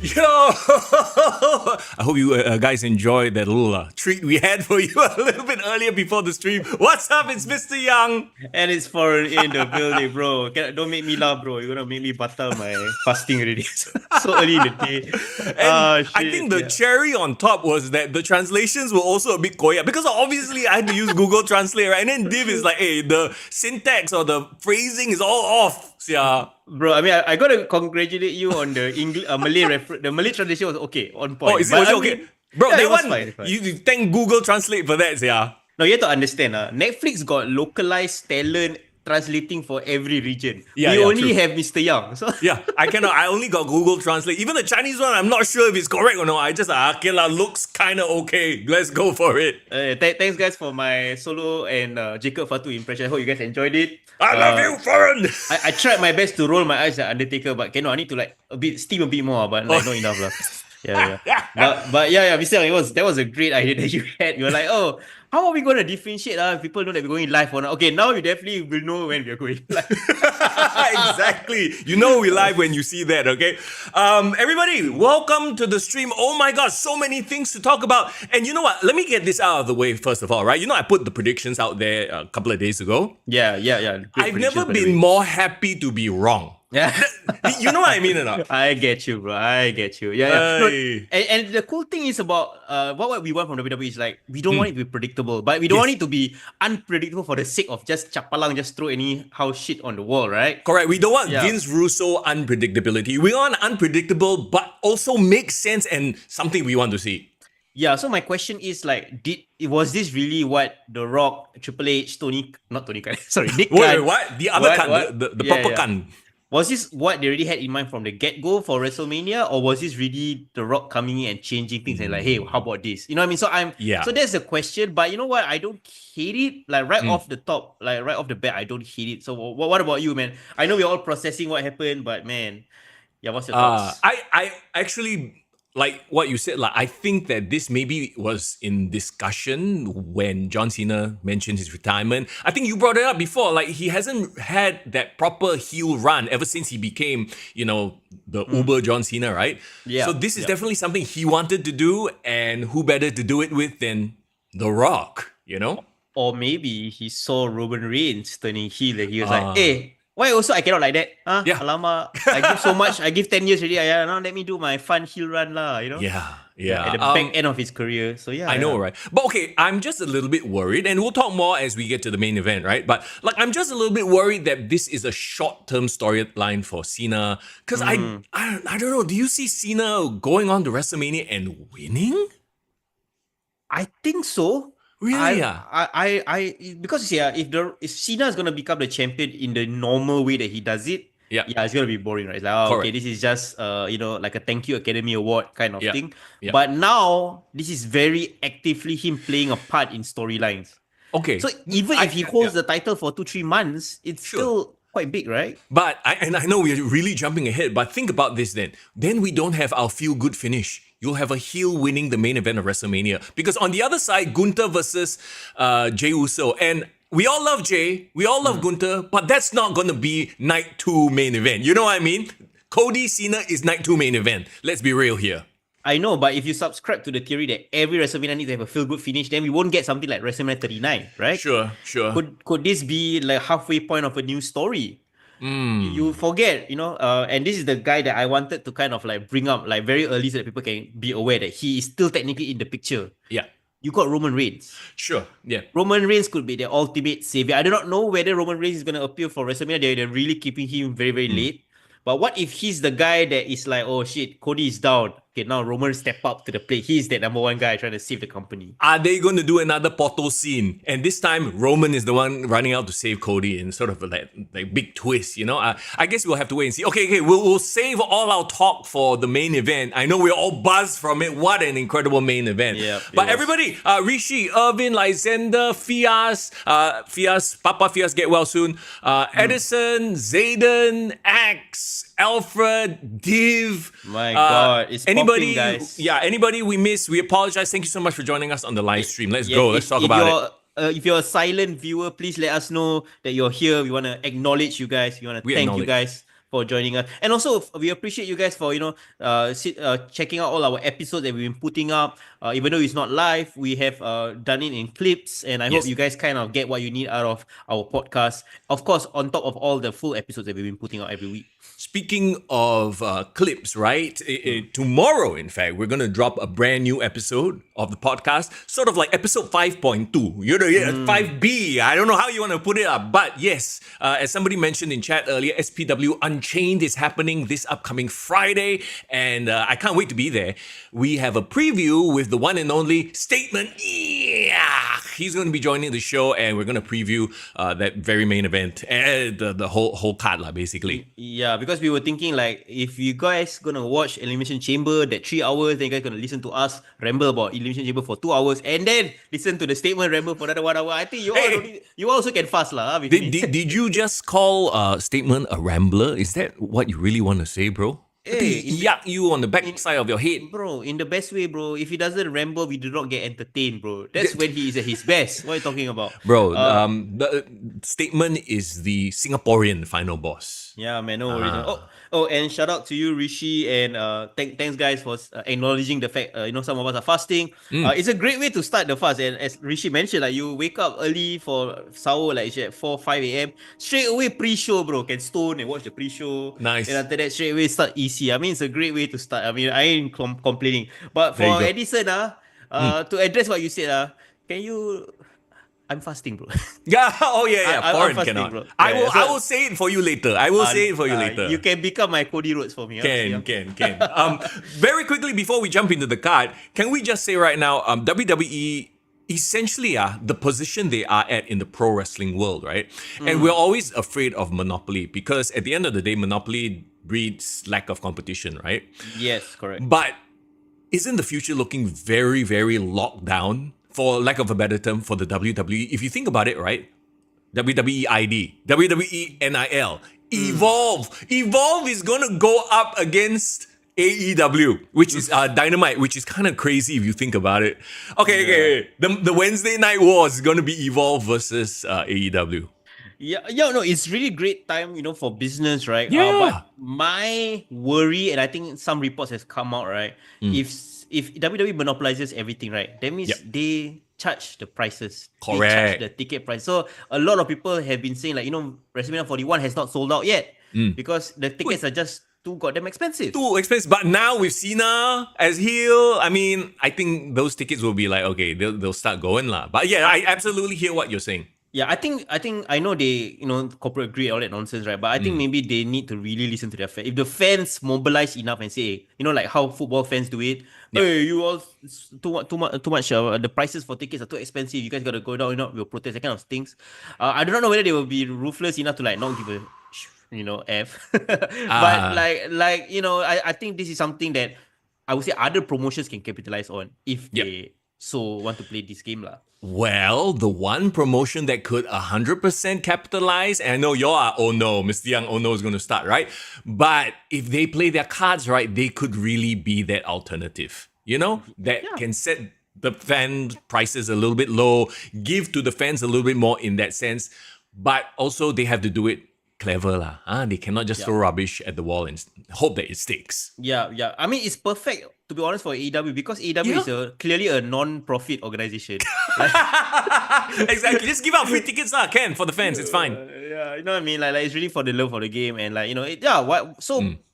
Yo! I hope you guys enjoyed that little treat we had for you a little bit earlier before the stream. What's up? It's Mr. Young. And it's foreign in the building, bro. Don't make me laugh, bro. You're gonna make me battle my fasting already. So early in the day. And Shit. I think the cherry on top was that the translations were also a bit koyak because obviously I had to use Google Translate, right? And then Div is like, hey, the syntax or the phrasing is all off. Yeah. Bro, I mean, I gotta congratulate you on the English, Malay the Malay translation was okay, on point. Oh, is it okay? Bro, yeah, that it was one, fine, it's fine. you thank Google Translate for that, yeah. No, you have to understand, Netflix got localized talent translating for every region. Yeah, we yeah, only true. have Mr. Young. So Yeah, I only got Google Translate. Even the Chinese one, I'm not sure if it's correct or not. I just, okay lah, looks kind of okay. Let's go for it. thanks guys for my solo and Jacob Fatu impression. I hope you guys enjoyed it. I love you, foreign. I tried my best to roll my eyes at Undertaker, but cannot. I need to like steam a bit more, but like not enough lah. Yeah. But yeah, Mr. Young, that was a great idea that you had. You were like, oh, how are we going to differentiate? If people know that we're going live or not? Okay, now you definitely will know when we're going live. Exactly. You know we live when you see that, okay? Everybody, welcome to the stream. Oh my God, so many things to talk about. And you know what? Let me get this out of the way first of all, right? You know, I put the predictions out there a couple of days ago. Yeah. I've never been more happy to be wrong. Yeah. You know what I mean or not? I get you, bro. I get you. Yeah. No, and the cool thing is about what we want from WWE is like we don't want it to be predictable, but we don't want it to be unpredictable for the sake of just chapalang, just throw anyhow shit on the wall, right? Correct. We don't want Vince Russo unpredictability. We want unpredictable, but also make sense and something we want to see. Yeah, so my question is like, was this really what The Rock, Triple H, Nick Wait, Khan, what? The other Khan, the proper Khan. Was this what they already had in mind from the get-go for WrestleMania, or was this really The Rock coming in and changing things and like, hey, how about this? You know what I mean? So so that's the question. But you know what? I don't hate it. Like right off the top, like right off the bat, I don't hate it. So what about you, man? I know we're all processing what happened, but man, yeah, what's your thoughts? I actually like what you said. Like I think that this maybe was in discussion when John Cena mentioned his retirement. I think you brought it up before. Like he hasn't had that proper heel run ever since he became, you know, the Uber John Cena, right? Yeah. So this is definitely something he wanted to do, and who better to do it with than The Rock, you know? Or maybe he saw Roman Reigns turning heel and he was like, hey, why also I cannot like that? Yeah. Alamak, I give so much. I give 10 years already. Now let me do my fun heel run lah, you know? Yeah. At the back end of his career. So yeah. I know, right? But okay, I'm just a little bit worried, and we'll talk more as we get to the main event, right? But like, I'm just a little bit worried that this is a short-term storyline for Cena. Because I don't know, do you see Cena going on to WrestleMania and winning? I think so. Really? Because if Cena is gonna become the champion in the normal way that he does it, it's gonna be boring, right? It's like, okay, this is just like a thank you Academy Award kind of thing. But now this is very actively him playing a part in storylines. Okay. So even if he holds the title for 2-3 months, it's still quite big, right? But I know we're really jumping ahead, but think about this then. Then we don't have our feel-good finish. You'll have a heel winning the main event of WrestleMania. Because on the other side, Gunther versus Jey Uso. And we all love Jey, we all love Gunther, but that's not going to be night 2 main event. You know what I mean? Cody Cena is night 2 main event. Let's be real here. I know, but if you subscribe to the theory that every WrestleMania needs to have a feel-good finish, then we won't get something like WrestleMania 39, right? Sure. Could this be like halfway point of a new story? You forget, and this is the guy that I wanted to kind of like bring up like very early so that people can be aware that he is still technically in the picture. Yeah. You got Roman Reigns. Sure, yeah. Roman Reigns could be the ultimate savior. I do not know whether Roman Reigns is going to appear for WrestleMania. They're really keeping him very, very late. But what if he's the guy that is like, oh shit, Cody is down. Okay, now Roman step up to the plate. He's that number one guy trying to save the company. Are they going to do another Porto scene? And this time, Roman is the one running out to save Cody in sort of a like big twist, you know? I guess we'll have to wait and see. Okay, we'll save all our talk for the main event. I know we're all buzzed from it. What an incredible main event. Yeah, but everybody, Rishi, Irvin, Lysander, Fias, Papa Fias, get well soon. Edison, Zayden, Axe, Alfred, Div. My God, it's anybody, popping, guys. Yeah, anybody we missed, we apologize. Thank you so much for joining us on the live stream. Let's go. Let's talk about it. If you're a silent viewer, please let us know that you're here. We want to acknowledge you guys. We want to thank you guys for joining us. And also, we appreciate you guys for, checking out all our episodes that we've been putting up. Even though it's not live, we have done it in clips. And I hope you guys kind of get what you need out of our podcast. Of course, on top of all the full episodes that we've been putting out every week. Speaking of clips, right? Tomorrow, in fact, we're going to drop a brand new episode of the podcast, sort of like episode 5.2, 5B. I don't know how you want to put it up, but yes, as somebody mentioned in chat earlier, SPW Unchained is happening this upcoming Friday, and I can't wait to be there. We have a preview with the one and only Statement. Yeah, he's going to be joining the show, and we're going to preview that very main event, the whole card, basically. Yeah, because we were thinking like, if you guys gonna watch Elimination Chamber that 3 hours, then you guys gonna listen to us ramble about Elimination Chamber for 2 hours, and then listen to the Statement ramble for another 1 hour. I think you also can fast lah. Did you just call Statement a rambler? Is that what you really want to say, bro? Hey, yuck you on the back side of your head. Bro, in the best way, bro. If he doesn't ramble, we do not get entertained, bro. That's when he is at his best. What are you talking about? Bro, the Statement is the Singaporean final boss. Yeah, man, no worries. Oh, and shout out to you, Rishi, and thanks guys for acknowledging the fact some of us are fasting. It's a great way to start the fast, and as Rishi mentioned, like you wake up early for sahur, like at 4-5 a.m. Straight away pre-show, bro. Can stone and watch the pre-show. Nice. And after that, straight away start EC. I mean, it's a great way to start. I mean, I ain't complaining. But for Edison, to address what you said, can you? I'm fasting, bro. Yeah. Oh yeah. Foreign fasting, cannot. Bro. I will say it for you later. Later. You can become my Cody Rhodes for me. Can. Very quickly before we jump into the card, can we just say right now, WWE essentially the position they are at in the pro wrestling world, right? And we're always afraid of monopoly because at the end of the day, monopoly breeds lack of competition, right? Yes, correct. But isn't the future looking very, very locked down, for lack of a better term, for the WWE? If you think about it, right? WWE ID, WWE NIL, Evolve. Evolve is going to go up against AEW, which is Dynamite, which is kind of crazy if you think about it. Okay. The Wednesday Night War is going to be Evolve versus AEW. Yeah, no, it's really great time, for business, right? Yeah. But my worry, and I think some reports has come out, right? If WWE monopolizes everything, right, that means they charge the prices. Correct. They charge the ticket price. So a lot of people have been saying like, WrestleMania 41 has not sold out yet because the tickets are just too goddamn expensive. Too expensive. But now with Cena as heel, I mean, I think those tickets will be like, okay, they'll start going lah. But yeah, I absolutely hear what you're saying. Yeah, I think I know they, corporate greed, all that nonsense, right? But I think maybe they need to really listen to their fans. If the fans mobilize enough and say, like how football fans do it, hey, you all too much. The prices for tickets are too expensive. You guys gotta go down. We'll protest that kind of things. I do not know whether they will be ruthless enough to like not give a F. But I think this is something that I would say other promotions can capitalize on if they so want to play this game lah. Well, the one promotion that could 100% capitalize, and I know you are, Mr. Young, is going to start, right? But if they play their cards right, they could really be that alternative, that can set the fan prices a little bit low, give to the fans a little bit more in that sense, but also they have to do it clever lah. They cannot just throw rubbish at the wall and hope that it sticks. Yeah. I mean, it's perfect, to be honest, for AEW because AEW is clearly a non-profit organization. Exactly. Just give out free tickets for the fans. It's fine. Yeah, you know what I mean? Like it's really for the love of the game and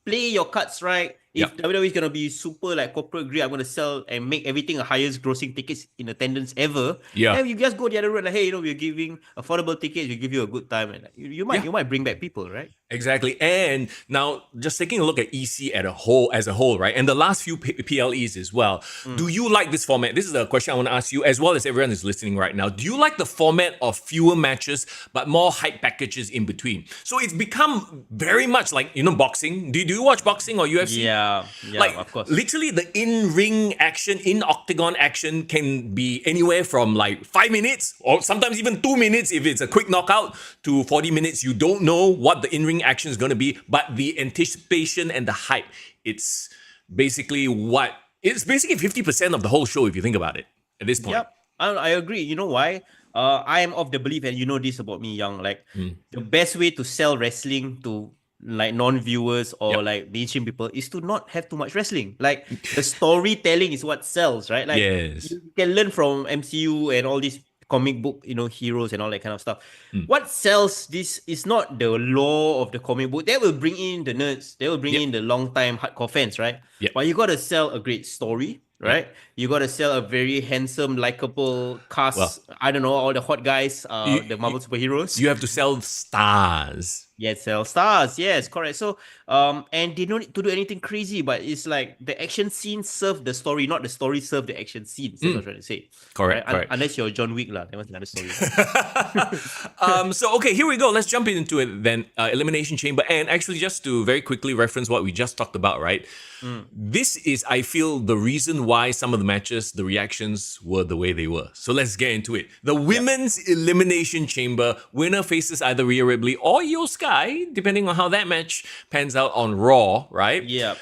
play your cards right. If WWE is gonna be super like corporate greed, I'm gonna sell and make everything the highest grossing tickets in attendance ever. Yeah. And you just go the other road, like, hey, we're giving affordable tickets, we give you a good time, and you might bring back people, right? Exactly. And now just taking a look at EC as a whole, right? And the last few PLEs as well. Do you like this format? This is a question I want to ask you, as well as everyone is listening right now. Do you like the format of fewer matches but more hype packages in between? So it's become very much like, boxing. Do you watch boxing or UFC? Yeah, like, of course. Literally the in-ring action, in-octagon action can be anywhere from like 5 minutes or sometimes even 2 minutes if it's a quick knockout to 40 minutes. You don't know what the in-ring action is going to be, but the anticipation and the hype, it's basically 50% of the whole show if you think about it at this point. Yep, I agree. You know why? I am of the belief, and you know this about me, Young, like the best way to sell wrestling to like non-viewers or like mainstream people is to not have too much wrestling. Like the storytelling is what sells, right? Like Yes. you can learn from MCU and all these comic book, heroes and all that kind of stuff. What sells this is not the lore of the comic book. That will bring in the nerds. They will bring in the long time hardcore fans, right? Yep. But you gotta sell a great story, right? You gotta sell a very handsome, likable cast. Well, I don't know, all the hot guys, the Marvel superheroes. You have to sell stars. Yes, sell stars. Yes, correct. So, and they don't need to do anything crazy, but it's like the action scenes serve the story, not the story serve the action scenes. That's what I'm trying to say. Correct, Right? correct. Unless you're John Wick, lah. That was another story. So, okay, here we go. Let's jump into it then. Elimination Chamber. And actually, just to very quickly reference what we just talked about, right? This is, I feel, the reason why some of the matches, the reactions were the way they were. So let's get into it. The Women's Elimination Chamber. Winner faces either Rhea Ripley or Io Sky, depending on how that match pans out on Raw, right? Yeah.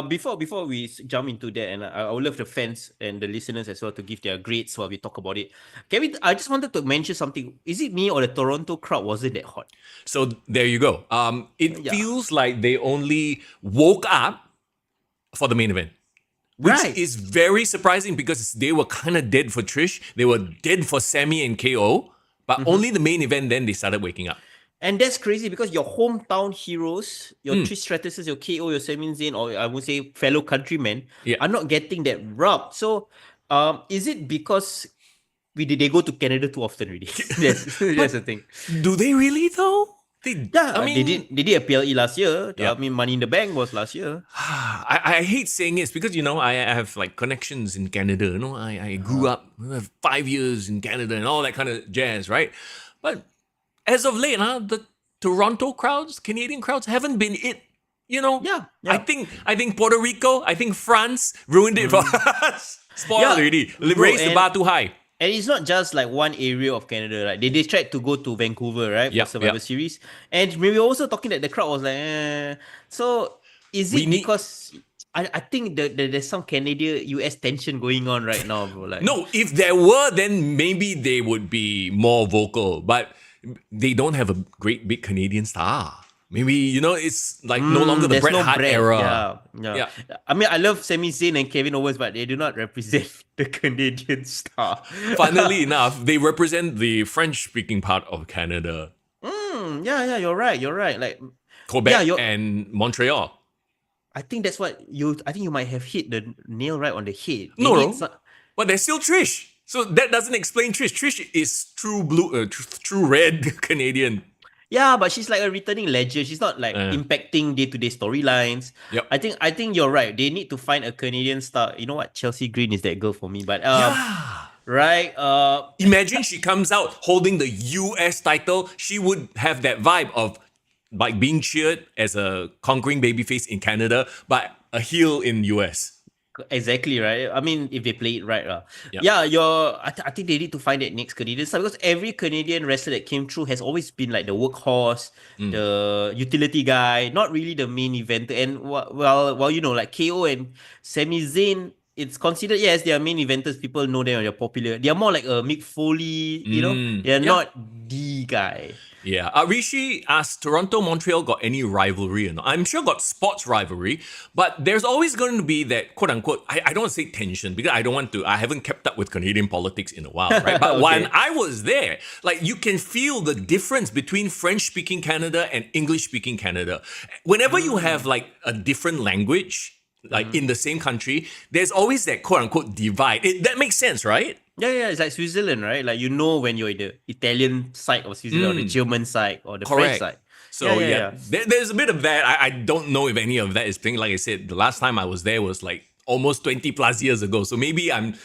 Before we jump into that, and I would love the fans and the listeners as well to give their grades while we talk about it. I just wanted to mention something. Is it me or the Toronto crowd wasn't that hot? So there you go. It feels like they only woke up for the main event. Which is very surprising because they were kind of dead for Trish. They were dead for Sammy and KO. But only the main event, then they started waking up. And that's crazy because your hometown heroes, your Trish Stratus's, your KO, your Sami Zayn, or I would say fellow countrymen, are not getting that rub. So, is it because they go to Canada too often already? That's the thing. Do they really though? They did a PLE last year. I mean, Money in the Bank was last year. I hate saying this because, I have like connections in Canada. I grew up 5 years in Canada and all that kind of jazz, right? But as of late, the Toronto crowds, Canadian crowds haven't been it. I think Puerto Rico, I think France ruined it for us. Spoiled already. Raised the bar too high. And it's not just like one area of Canada, right? They tried to go to Vancouver, right? For Survivor Series. And we were also talking that the crowd was like, eh. So is it because I think there's some Canadian-US tension going on right now, bro? Like, no, if there were, then maybe they would be more vocal. But they don't have a great big Canadian star. Maybe, it's like no longer the Bret Hart era. Yeah. I mean, I love Sami Zayn and Kevin Owens, but they do not represent the Canadian star. Funnily enough, they represent the French-speaking part of Canada. Yeah, you're right. Like Quebec and Montreal. I think that's what I think you might have hit the nail right on the head. No. But there's still Trish. So that doesn't explain Trish. Trish is true blue, true red Canadian. Yeah, but she's like a returning legend. She's not like impacting day-to-day storylines. Yep. I think you're right. They need to find a Canadian star. You know what? Chelsea Green is that girl for me. But right. Imagine she comes out holding the US title. She would have that vibe of like being cheered as a conquering babyface in Canada, but a heel in US. Exactly, right? I mean, if they play it right. I think they need to find that next Canadian star because every Canadian wrestler that came through has always been like the workhorse, the utility guy, not really the main eventer. And like KO and Sami Zayn, it's considered, yes, they are main eventers. People know them, they're popular. They are more like a Mick Foley, they're not the guy. Yeah. Rishi asked, Toronto, Montreal got any rivalry or not? I'm sure got sports rivalry, but there's always going to be that quote unquote, I don't want to say tension because I haven't kept up with Canadian politics in a while, right? But when I was there, like you can feel the difference between French speaking Canada and English speaking Canada. Whenever you have like a different language, like in the same country, there's always that quote unquote divide. That makes sense, right? Yeah, it's like Switzerland, right? Like when you're in the Italian side of Switzerland or the German side or the French side. So there's a bit of that. I don't know if any of that is playing. Like I said, the last time I was there was like almost 20 plus years ago. So maybe I'm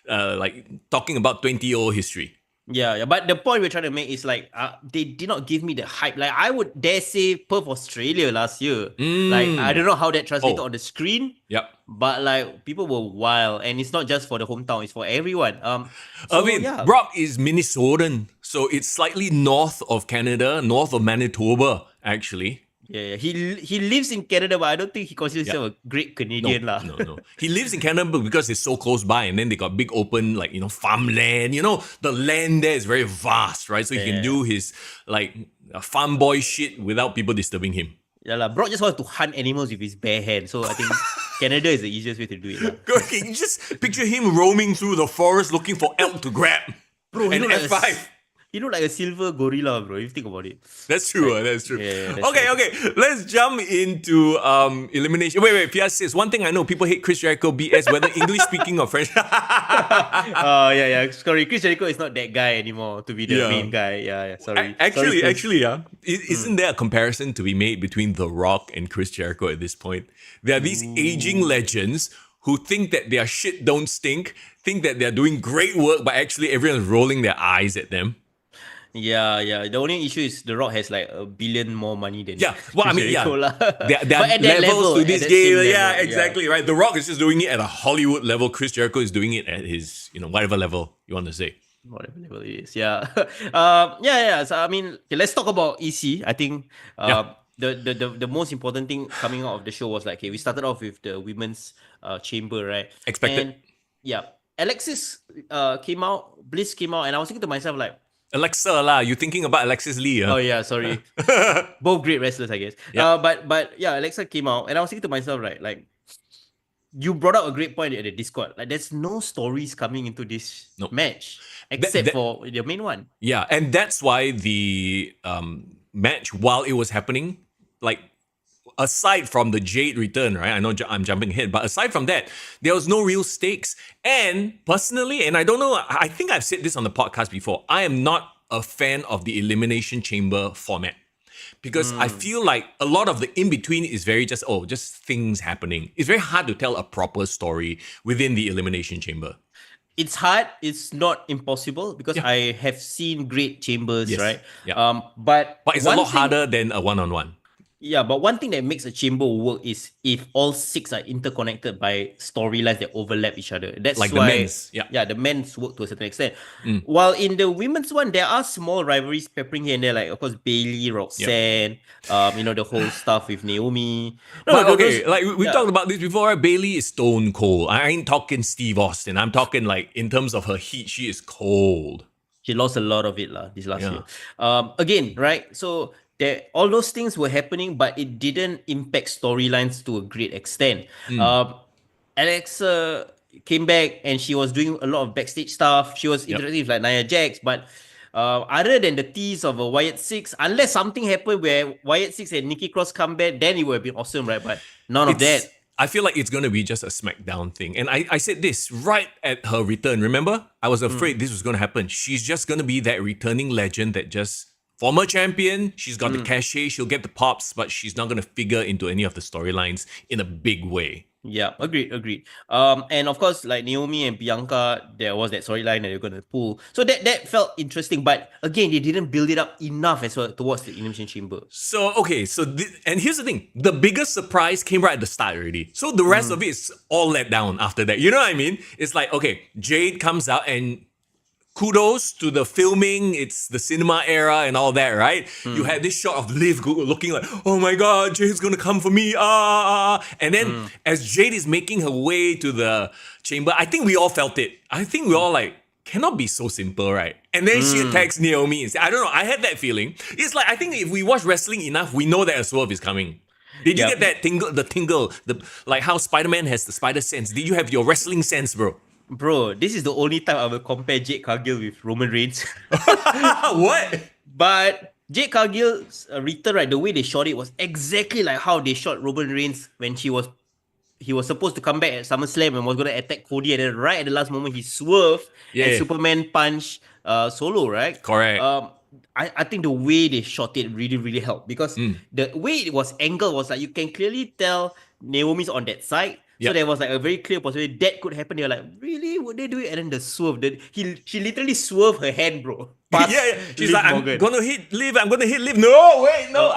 like talking about 20-year-old history. Yeah, but the point we're trying to make is like they did not give me the hype. Like I would dare say Perth, Australia last year. Like I don't know how that translated on the screen. Yep. But like people were wild, and it's not just for the hometown; it's for everyone. Brock is Minnesotan, so it's slightly north of Canada, north of Manitoba, actually. Yeah. He lives in Canada, but I don't think he considers himself a great Canadian lah. No. He lives in Canada because it's so close by, and then they got big open farmland. The land there is very vast, right? So he can do his like farm boy shit without people disturbing him. Yeah, lah. Brock just wants to hunt animals with his bare hands. So I think Canada is the easiest way to do it. Lah. Okay, you just picture him roaming through the forest looking for elk to grab. Bro, And F5. he look like a silver gorilla, bro. If you think about it. That's true. Like, That's true. yeah, that's Okay, true. okay. Let's jump into elimination. Wait. Fias says one thing I know: people hate Chris Jericho BS, whether English speaking or French. Yeah. Sorry, Chris Jericho is not that guy anymore to be the main guy. Yeah. Sorry. Actually, Sorry, actually, yeah. Isn't there a comparison to be made between The Rock and Chris Jericho at this point? There are these aging legends who think that their shit don't stink, think that they're doing great work, but actually everyone's rolling their eyes at them. Yeah. The only issue is The Rock has like $1 billion more money than Yeah, well, I Chris mean, yeah. Jericho lah. There are But at that levels level, to at this that game. same Yeah, level, exactly, right. The Rock is just doing it at a Hollywood level. Chris Jericho is doing it at his, whatever level you want to say. Whatever level it is, yeah. Yeah. So I mean, okay, let's talk about EC. I think the most important thing coming out of the show was like, okay, we started off with the women's chamber, right? Expected. And yeah, Alexis came out, Bliss came out, and I was thinking to myself like, Alexa lah, you thinking about Alexis Lee? oh yeah, sorry, both great wrestlers, I guess. Yeah. But yeah, Alexa came out, and I was thinking to myself, right, like, you brought up a great point at the Discord. Like, there's no stories coming into this match except for the main one. Yeah, and that's why the match, while it was happening, like, aside from the Jade return, right? I know I'm jumping ahead, but aside from that, there was no real stakes. And personally, and I don't know, I think I've said this on the podcast before, I am not a fan of the Elimination Chamber format. Because I feel like a lot of the in-between is very just things happening. It's very hard to tell a proper story within the Elimination Chamber. It's hard. It's not impossible because I have seen great chambers, right? Yeah. But it's a lot harder than a one-on-one. Yeah, but one thing that makes a chamber work is if all 6 are interconnected by storylines that overlap each other. That's like why, the men's. Yeah, the men's work to a certain extent. While in the women's one, there are small rivalries peppering here and there, like of course Bailey, Roxanne, the whole stuff with Naomi. We talked about this before. Right? Bailey is stone cold. I ain't talking Steve Austin. I'm talking like in terms of her heat, she is cold. She lost a lot of it this last year. Again, right? So all those things were happening, but it didn't impact storylines to a great extent. Alexa came back and she was doing a lot of backstage stuff. She was interactive with like Nia Jax, but other than the tease of a Wyatt 6, unless something happened where Wyatt 6 and Nikki Cross come back, then it would have been awesome, right? But none of that. I feel like it's going to be just a SmackDown thing. And I said this right at her return. Remember? I was afraid this was going to happen. She's just going to be that returning legend that just... Former champion, she's got the cachet, she'll get the pops, but she's not going to figure into any of the storylines in a big way. Yeah, agreed. And of course, like Naomi and Bianca, there was that storyline that they're going to pull. So that felt interesting, but again, they didn't build it up enough as well towards the Elimination Chamber. So, okay, and here's the thing. The biggest surprise came right at the start already. So the rest of it is all let down after that. You know what I mean? It's like, okay, Jade comes out and... Kudos to the filming, it's the cinema era and all that, right? You had this shot of Liv looking like, oh my god, Jade's gonna come for me, And then as Jade is making her way to the chamber, I think we all felt it. I think we all like, cannot be so simple, right? And then she attacks Naomi and I don't know, I had that feeling. It's like, I think if we watch wrestling enough, we know that a swerve is coming. Did you get that tingle, like how Spider-Man has the spider sense? Did you have your wrestling sense, bro? Bro, this is the only time I will compare Jade Cargill with Roman Reigns. What? But Jade Cargill's return, right, the way they shot it was exactly like how they shot Roman Reigns when he was supposed to come back at SummerSlam and was going to attack Cody, and then right at the last moment he swerved and Superman punched Solo, right? Correct. I think the way they shot it really, really helped because the way it was angled was like you can clearly tell Naomi's on that side. So there was like a very clear possibility that could happen. They were like, really? Would they do it? And then the swerve. She literally swerved her hand, bro. She's like, I'm gonna hit Liv. No, wait, no.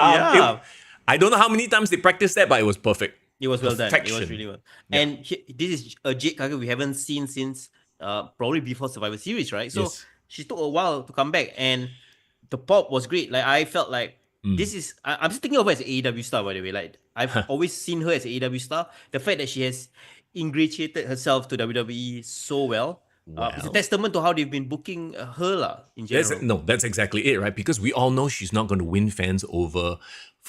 I don't know how many times they practiced that, but it was perfect. It was well done. It was really well. Yeah. And this is a Jade Cargill we haven't seen since probably before Survivor Series, right? So she took a while to come back, and the pop was great. Like I felt like this is. I'm just thinking of her as an AEW star, by the way. Like I've always seen her as an AEW star. The fact that she has ingratiated herself to WWE so well, It's a Well, testament to how they've been booking her in general. that's exactly it, right? Because we all know she's not going to win fans over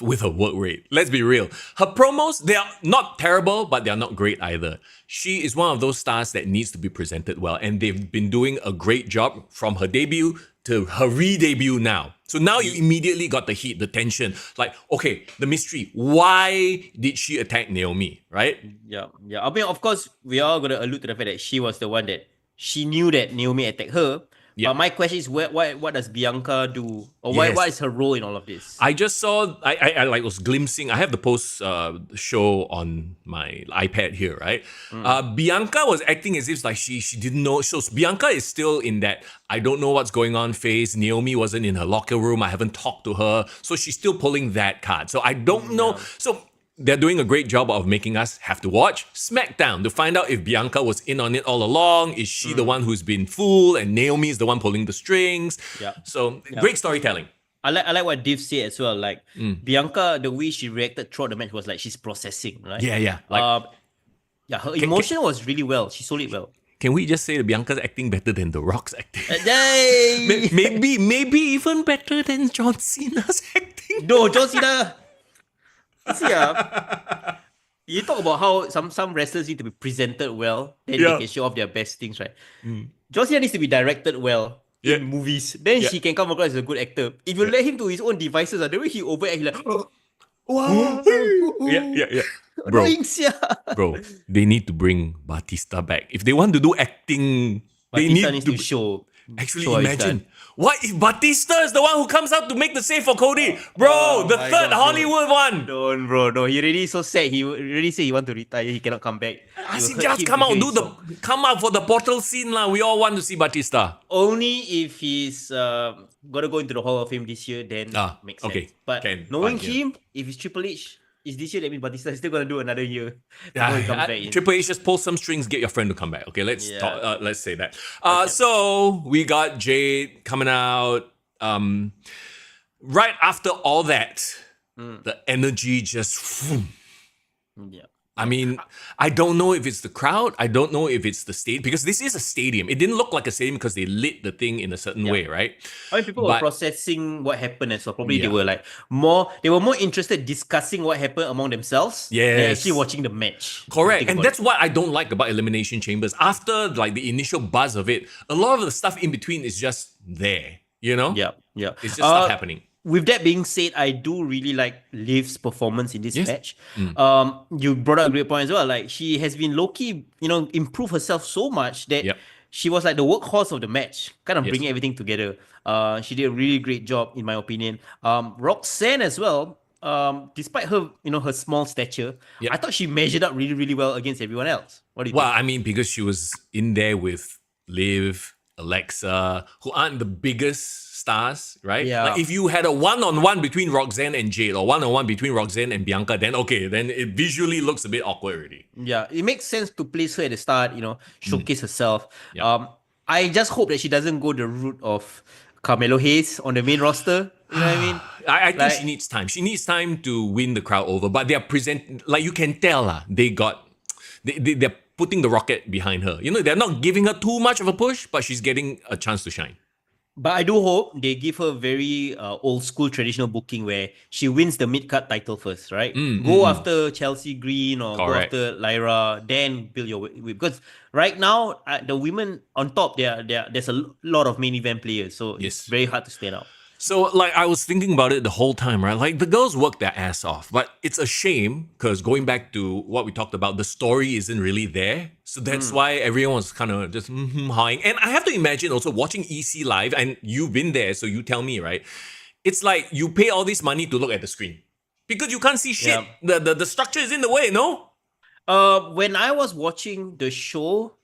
with her work rate. Let's be real. Her promos, they are not terrible, but they are not great either. She is one of those stars that needs to be presented well, and they've been doing a great job from her debut to her re-debut now. So now you immediately got the heat, the tension. Like, okay, the mystery. Why did she attack Naomi, right? Yeah. I mean, of course, we are going to allude to the fact that she was the one that she knew that Naomi attacked her. Yeah. But my question is, what does Bianca do? Or what is her role in all of this? I just saw, I like was glimpsing, I have the post show on my iPad here, right? Bianca was acting as if like she didn't know. So Bianca is still in that, I don't know what's going on phase. Naomi wasn't in her locker room. I haven't talked to her. So she's still pulling that card. So I don't know. So they're doing a great job of making us have to watch SmackDown to find out if Bianca was in on it all along. Is she the one who's been fooled and Naomi is the one pulling the strings? Yeah. So great storytelling. I like what Div said as well. Like Bianca, the way she reacted throughout the match was like she's processing, right? Yeah. Her emotion was really well. She sold it well. Can we just say that Bianca's acting better than The Rock's acting? Yay! maybe even better than John Cena's acting. No, John Cena. See, you talk about how some wrestlers need to be presented well, then they can show off their best things, right? John Cena needs to be directed well in movies. Then he can come across as a good actor. If you let him to his own devices, the way he overact, he's like, wow. Yeah. Bro, they need to bring Batista back. If they want to do acting, Batista needs to show. Actually, imagine. What if Batista is the one who comes out to make the save for Cody? Bro, the third Hollywood one. Don't, bro. No, he already so sad. He already said he want to retire. He cannot come back. Just come out for the portal scene lah. We all want to see Batista. Only if he's gonna go into the Hall of Fame this year, then makes sense. Okay. But knowing him, if it's Triple H, is this year, that means Batista is still gonna do another year before he comes back in. Triple H, just pull some strings, get your friend to come back. Okay, let's talk, let's say that. So we got Jade coming out. Right after all that, the energy just. Yeah. I mean, I don't know if it's the crowd. I don't know if it's the stadium, because this is a stadium. It didn't look like a stadium because they lit the thing in a certain way, right? I mean, people were processing what happened as well. Probably they were more interested discussing what happened among themselves than actually watching the match. Correct. And that's what I don't like about Elimination Chambers. After like the initial buzz of it, a lot of the stuff in between is just there, you know? Yeah. It's just stuff happening. With that being said, I do really like Liv's performance in this match. You brought up a great point as well. Like, she has been low-key, improve herself so much that she was like the workhorse of the match, kind of bringing everything together. She did a really great job, in my opinion. Roxanne as well, despite her, her small stature, I thought she measured up really, really well against everyone else. What do you think? Well, I mean, because she was in there with Liv, Alexa, who aren't the biggest stars, right? Yeah. Like if you had a one-on-one between Roxanne and Jade, or one-on-one between Roxanne and Bianca, then it visually looks a bit awkward already. Yeah, it makes sense to place her at the start, showcase herself. I just hope that she doesn't go the route of Carmelo Hayes on the main roster. You know what I mean? I think she needs time. She needs time to win the crowd over. But they are like you can tell, they're putting the rocket behind her. They're not giving her too much of a push, but she's getting a chance to shine. But I do hope they give her very old school traditional booking where she wins the mid-card title first, right? Go after Chelsea Green or go after Lyra, then build your way. Because right now, the women on top, there's a lot of main event players. So it's very hard to stand out. So, like, I was thinking about it the whole time, right? Like, the girls work their ass off, but it's a shame because going back to what we talked about, the story isn't really there. So that's why everyone was kind of just hawing. And I have to imagine also watching EC live, and you've been there, so you tell me, right? It's like you pay all this money to look at the screen because you can't see shit. Yeah. The structure is in the way, no? When I was watching the show,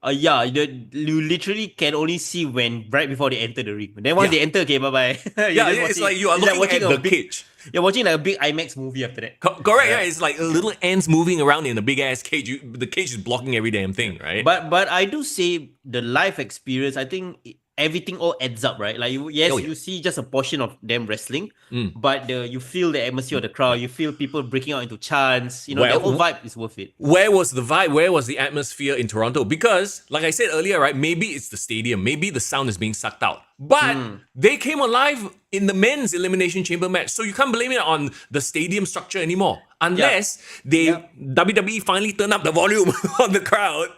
you literally can only see right before they enter the ring. Then once they enter, okay, bye-bye. It's like you are looking at the cage. You're watching like a big IMAX movie after that. Correct, yeah. It's like little ants moving around in a big-ass cage. The cage is blocking every damn thing, right? But I do say the live experience, I think everything all adds up, right? Like you see just a portion of them wrestling, but you feel the atmosphere of the crowd. You feel people breaking out into chants. You know, the whole vibe is worth it. Where was the vibe? Where was the atmosphere in Toronto? Because, like I said earlier, right, maybe it's the stadium. Maybe the sound is being sucked out. But they came alive in the men's Elimination Chamber match. So you can't blame it on the stadium structure anymore. Unless WWE finally turn up the volume on the crowd.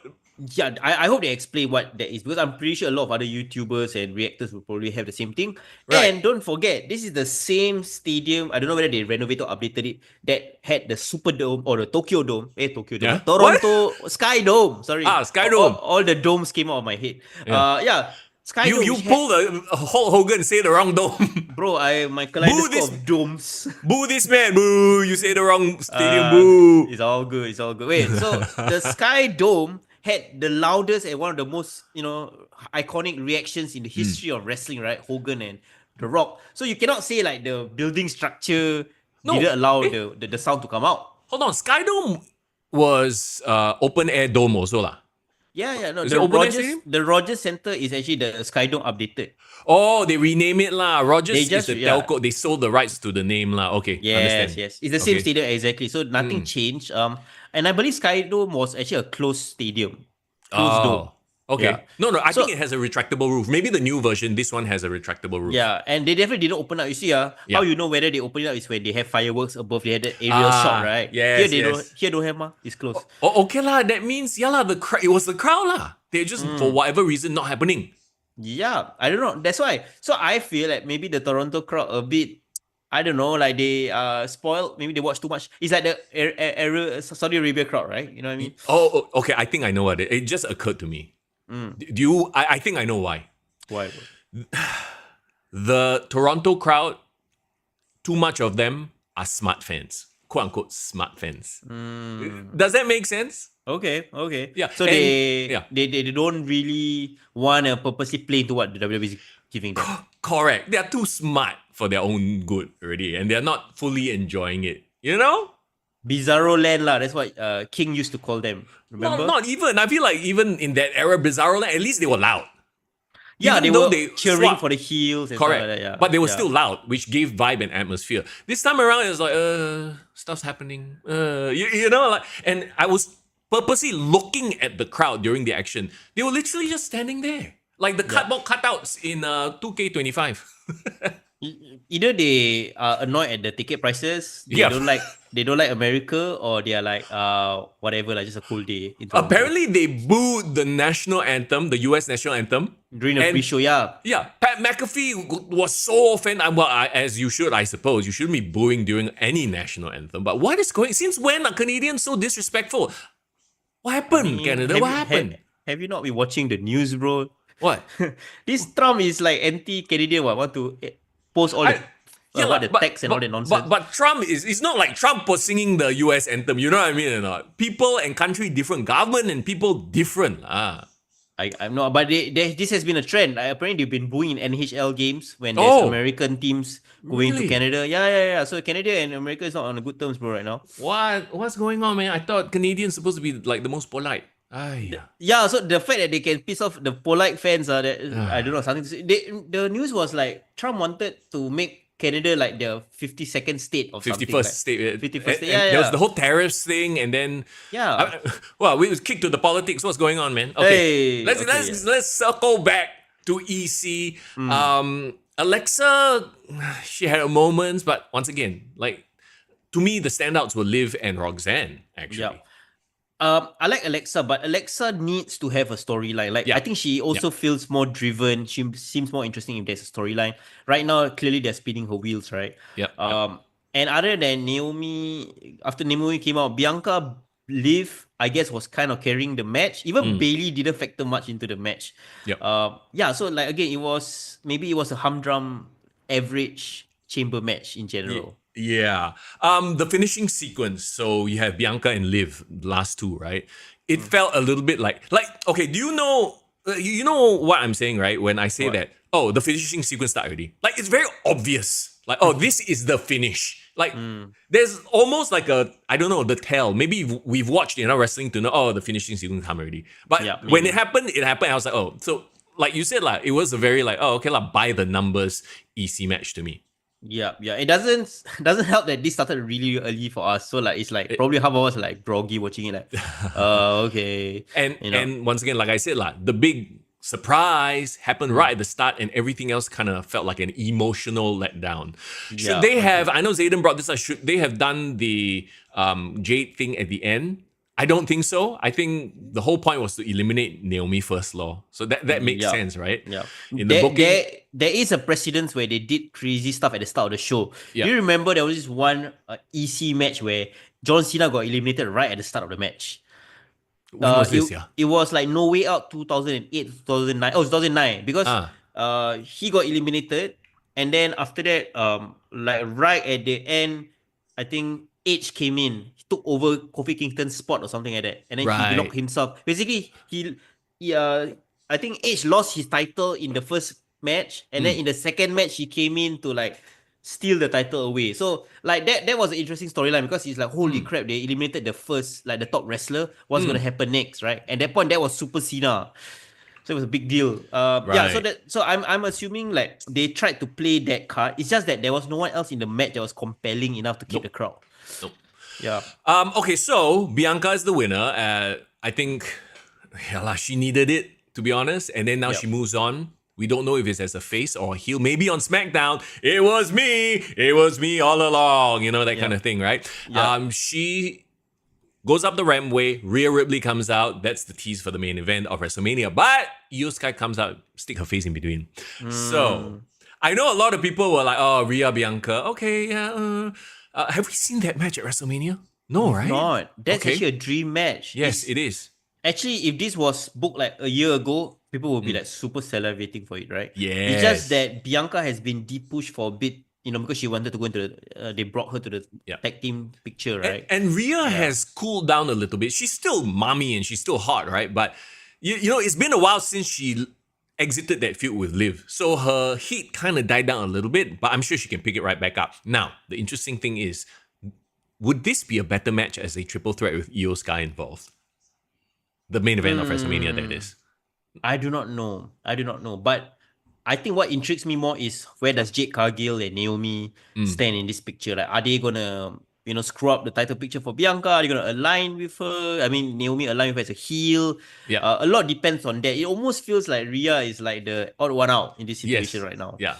Yeah, I hope they explain what that is, because I'm pretty sure a lot of other YouTubers and reactors will probably have the same thing. Right. And don't forget, this is the same stadium. I don't know whether they renovated or updated it, that had the Superdome or the Tokyo Dome. Toronto Sky Dome. Sorry. Sky Dome. All the domes came out of my head. Sky Dome. You pulled a Hulk Hogan and say the wrong dome. Bro, my kaleidoscope of domes. Boo this man. Boo. You say the wrong stadium. Boo. It's all good. It's all good. Wait, so the Sky Dome had the loudest and one of the most, iconic reactions in the history of wrestling, right? Hogan and The Rock. So you cannot say like the building structure didn't allow the sound to come out. Hold on, Sky Dome was open air dome also lah. Yeah. No, the Rogers Center is actually the Sky Dome updated. Oh, they rename it lah. Rogers is the telco. They sold the rights to the name lah. Okay, yes. It's the same stadium exactly. So nothing changed. And I believe Sky Dome was actually a closed stadium. Closed dome. Okay. Yeah. No, I think it has a retractable roof. Maybe the new version, this one has a retractable roof. Yeah, and they definitely didn't open up. You see, how you know whether they open it up is when they have fireworks above. They had the aerial shot, right? Yes, Here don't have, it's closed. Oh, okay lah. That means, it was the crowd lah. They're just, for whatever reason, not happening. Yeah, I don't know. That's why. So I feel like maybe the Toronto crowd a bit, I don't know, like they spoiled. Maybe they watch too much. It's like the Saudi Arabia crowd, right? You know what I mean? Oh, okay. I think I know what it just occurred to me. I think I know why. Why? The Toronto crowd, too much of them are smart fans. Quote unquote smart fans. Does that make sense? Okay. Yeah. So they don't really want to purposely play into what the WWE is giving them. Correct. They are too smart for their own good already, and they're not fully enjoying it. You know? Bizarro Land lah. That's what King used to call them. Remember? Not even. I feel like even in that era, Bizarro Land, at least they were loud. Yeah, they were cheering for the heels and correct. Stuff like that. Yeah. But they were still loud, which gave vibe and atmosphere. This time around, it was like, stuff's happening. You know, like, and I was purposely looking at the crowd during the action. They were literally just standing there. Like the cardboard cutouts in 2K25. Either they are annoyed at the ticket prices, they don't like America, or they are like whatever, like just a cool day. Apparently they booed the national anthem, the US national anthem. During the pre-show, yeah. Yeah, Pat McAfee was so offended. Well, as you should, I suppose. You shouldn't be booing during any national anthem. But what is going... Since when are Canadians so disrespectful? What happened, Canada? What happened? Have you not been watching the news, bro? What? This Trump is like anti-Canadian. Want to post all the text and all the nonsense. But Trump it's not like Trump was singing the US anthem. You know what I mean or not? People and country different. Government and people different. I'm not, but this has been a trend. Apparently, they've been booing in NHL games when there's American teams going to Canada. Yeah. So Canada and America is not on good terms, bro, right now. What's going on, man? I thought Canadians supposed to be like the most polite. Yeah, so the fact that they can piss off the polite fans, I don't know, something to say. The news was like Trump wanted to make Canada like the 52nd state or 51st state. 51st state. There was the whole tariffs thing, and then we was kicked to the politics. What's going on, man? Okay, let's circle back to EC. Alexa, she had her moments, but once again, like to me, the standouts were Liv and Roxanne. Actually, I like Alexa, but Alexa needs to have a storyline. I think she also feels more driven. She seems more interesting if there's a storyline. Right now, clearly they're spinning her wheels, right? And other than Naomi, after Naomi came out, Bianca, Liv, I guess, was kind of carrying the match. Even Bailey didn't factor much into the match. So like again, it was a humdrum, average chamber match in general. Yeah. The finishing sequence, so you have Bianca and Liv, last two, right? It felt a little bit like okay, do you know what I'm saying, right? When I say that, the finishing sequence started already. Like, it's very obvious. Like, this is the finish. Like, there's almost like the tell. Maybe we've watched enough wrestling to know, the finishing sequence come already. But when it happened. I was like, so like you said, it was a very by the numbers EC match to me. Yeah. It doesn't help that this started really early for us. So like it's like probably half of us like groggy watching it, like, okay. And once again, like I said, the big surprise happened right at the start, and everything else kind of felt like an emotional letdown. Should they have? I know Zayden brought this up. Should they have done the Jade thing at the end? I don't think so. I think the whole point was to eliminate Naomi first, law. So that makes sense, right? Yeah. In the booking, there is a precedence where they did crazy stuff at the start of the show. Yeah. Do you remember there was this one EC match where John Cena got eliminated right at the start of the match? When was this? Yeah. It was like No Way Out 2008, 2009. Oh, 2009. Because he got eliminated. And then after that, like right at the end, I think Edge came in. He took over Kofi Kingston's spot or something like that. And then he blocked himself. Basically, I think Edge lost his title in the first match. And then in the second match, he came in to like steal the title away. So like that was an interesting storyline, because it's like, holy crap, they eliminated the first, like the top wrestler. What's gonna happen next, right? And that point, that was Super Cena. So it was a big deal. Yeah, so I'm assuming like they tried to play that card. It's just that there was no one else in the match that was compelling enough to keep the crowd. Nope. Yeah. Okay, so Bianca is the winner. I think she needed it, to be honest. And then now she moves on. We don't know if it's as a face or a heel. Maybe on SmackDown, it was me all along. You know, that kind of thing, right? Yeah. She goes up the rampway. Rhea Ripley comes out. That's the tease for the main event of WrestleMania. But Io Sky comes out, stick her face in between. So I know a lot of people were like, "Oh, Rhea Bianca, okay, yeah." Have we seen that match at WrestleMania? No, right? Not. That's actually a dream match. Yes, it is. Actually, if this was booked like a year ago, people would be like super salivating for it, right? Yes. It's just that Bianca has been de-pushed for a bit, because she wanted to go into they brought her to the tag team picture, right? And Rhea has cooled down a little bit. She's still mommy and she's still hot, right? But you know, it's been a while since she exited that feud with Liv. So her heat kind of died down a little bit, but I'm sure she can pick it right back up. Now, the interesting thing is, would this be a better match as a triple threat with Io Sky involved? The main event of WrestleMania, that is. I do not know. But I think what intrigues me more is, where does Jade Cargill and Naomi stand in this picture? Like, are they gonna, screw up the title picture for Bianca? Are they gonna align with her? I mean, Naomi align with her as a heel. Yeah. A lot depends on that. It almost feels like Rhea is like the odd one out in this situation right now. Yeah.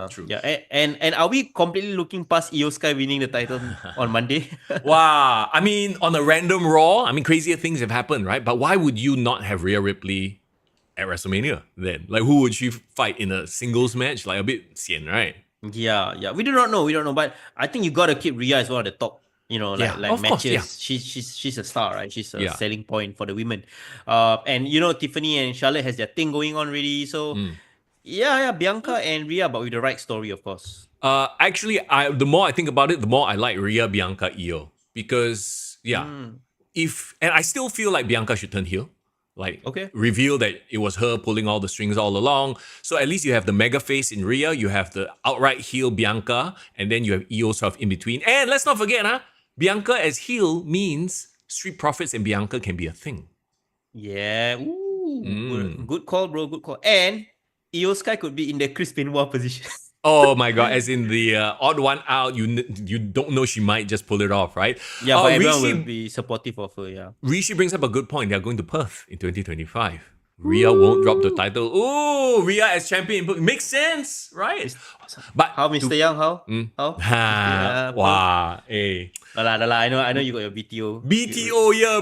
True. Yeah, and are we completely looking past Io Sky winning the title on Monday? Wow. I mean, on a random Raw, crazier things have happened, right? But why would you not have Rhea Ripley at WrestleMania then? Like, who would she fight in a singles match? Like, a bit sian, right? Yeah. We do not know. But I think you gotta keep Rhea as one of the top, like matches. Course, she's a star, right? She's a selling point for the women. And Tiffany and Charlotte has their thing going on already. So yeah, Bianca and Rhea, but with the right story, of course. Actually, the more I think about it, the more I like Rhea, Bianca, Io. Because, and I still feel like Bianca should turn heel. Like, reveal that it was her pulling all the strings all along. So at least you have the mega face in Rhea, you have the outright heel Bianca, and then you have Io sort of in between. And let's not forget, Bianca as heel means Street Profits and Bianca can be a thing. Yeah. Ooh. Good call, bro. Good call. And Io Sky could be in the Chris Benoit position. Oh my god, as in the odd one out, you don't know, she might just pull it off, right? Yeah, but everyone will be supportive of her, yeah. Rishi brings up a good point. They're going to Perth in 2025. Rhea won't drop the title. Oh, Rhea as champion. Makes sense, right? But how, Mr. Young? How? Wow, hey. I know you got your BTO. BTO, yeah,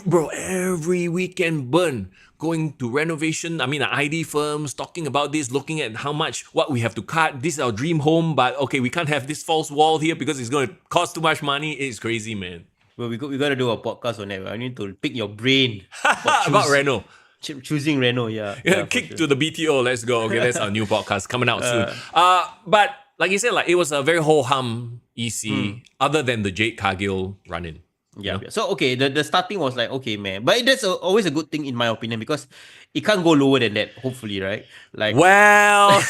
bro. Every weekend burn. Going to renovation, ID firms, talking about this, looking at what we have to cut. This is our dream home, but okay, we can't have this false wall here because it's going to cost too much money. It's crazy, man. Well, we got to do a podcast on that. I need to pick your brain about Reno. Choosing Reno, yeah. Kick to the BTO, let's go. Okay, that's our new podcast coming out soon. But like you said, it was a very ho-hum EC, other than the Jade Cargill run-in. Yeah. So, okay, the starting was like, okay, man. But that's always a good thing in my opinion, because it can't go lower than that, hopefully, right? Like, well,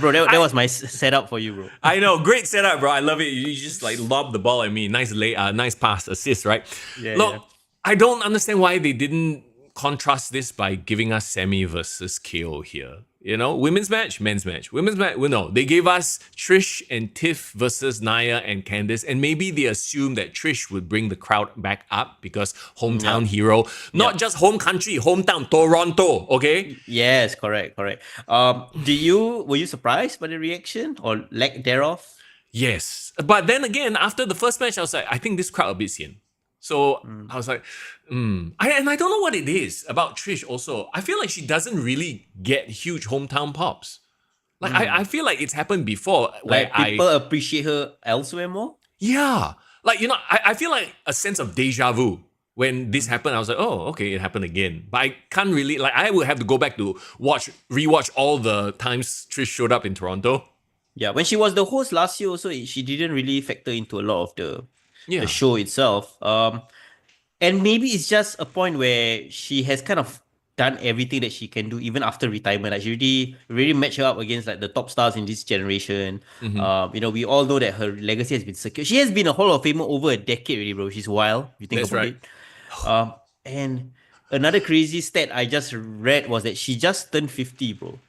that was my setup for you, bro. I know, great setup, bro. I love it. You just lob the ball at me. Nice pass, assist, right? Look, I don't understand why they didn't contrast this by giving us Sammy versus KO here. You know, women's match, men's match. Women's match, well, no. They gave us Trish and Tiff versus Nia and Candice, and maybe they assumed that Trish would bring the crowd back up because hometown hero. Not just home country, hometown, Toronto, okay? Yes, correct. Were you surprised by the reaction or lack thereof? Yes. But then again, after the first match, I was like, I think this crowd a bit sian. So I was like, and I don't know what it is about Trish also. I feel like she doesn't really get huge hometown pops. Like, I feel like it's happened before. Like, people appreciate her elsewhere more? Yeah. Like, you know, I feel like a sense of deja vu. When this happened, I was like, oh, okay, it happened again. But I can't really, like, I would have to go back to rewatch all the times Trish showed up in Toronto. Yeah, when she was the host last year also, she didn't really factor into a lot of the show itself. And maybe it's just a point where she has kind of done everything that she can do even after retirement. Like, she really matched her up against like the top stars in this generation. You know, we all know that her legacy has been secure. She has been a Hall of Famer over a decade already, bro. She's wild. If you think That's about right. it. And another crazy stat I just read was that she just turned 50, bro.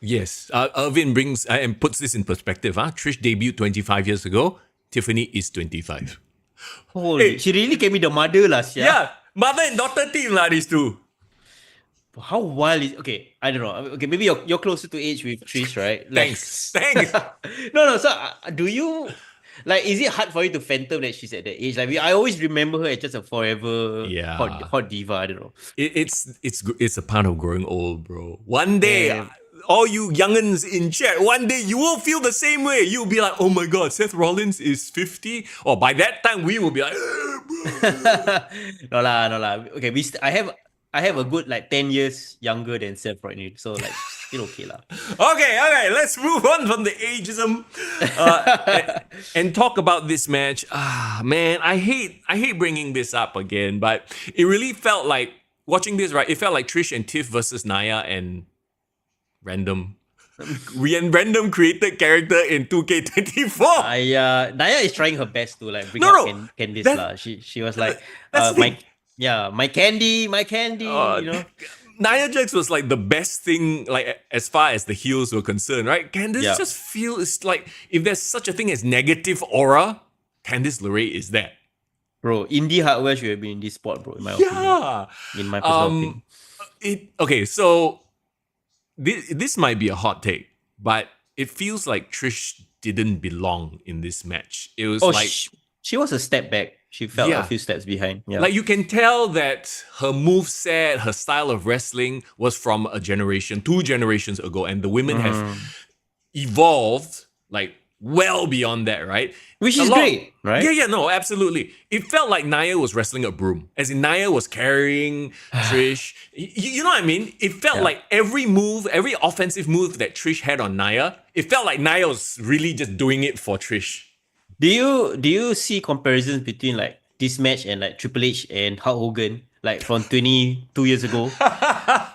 Yes. Irvin brings and puts this in perspective. Trish debuted 25 years ago. Tiffany is 25. Holy, she really gave me the mother last year. Yeah, mother and daughter team lah, these two. How wild is... Okay, I don't know. Okay, maybe you're closer to age with Trish, right? Like, Thanks. No. So, do you... Like, is it hard for you to fathom that she's at that age? Like, I always remember her as just a forever hot diva. I don't know. It's a part of growing old, bro. One day, all you youngins in chat, one day you will feel the same way. You'll be like, oh my god, Seth Rollins is 50. Or by that time, we will be like, no lah. Okay, I have a good like 10 years younger than Seth right now. So like, still okay lah. Okay, let's move on from the ageism and talk about this match. Man, I hate bringing this up again, but it really felt like, watching this, right, it felt like Trish and Tiff versus Nia and random created character in 2K24. Nia is trying her best to like bring up Candice lah. She was like, my candy, you know. Nia Jax was like the best thing, like as far as the heels were concerned, right? Candice just feels like if there's such a thing as negative aura, Candice LeRae is that. Bro, indie hardware should have been in this spot, bro. In my opinion. In my personal opinion. Okay, so this might be a hot take, but it feels like Trish didn't belong in this match. It was she was a step back. She fell a few steps behind. Yeah. Like, you can tell that her moveset, her style of wrestling was from a generation, 2 generations ago, and the women have evolved like well beyond that, right? Which is great, right? Yeah, no, absolutely. It felt like Nia was wrestling a broom. As in, Nia was carrying Trish. You know what I mean? It felt like every offensive move that Trish had on Nia, it felt like Nia was really just doing it for Trish. Do you see comparisons between like this match and like Triple H and Hulk Hogan, like from 22 years ago?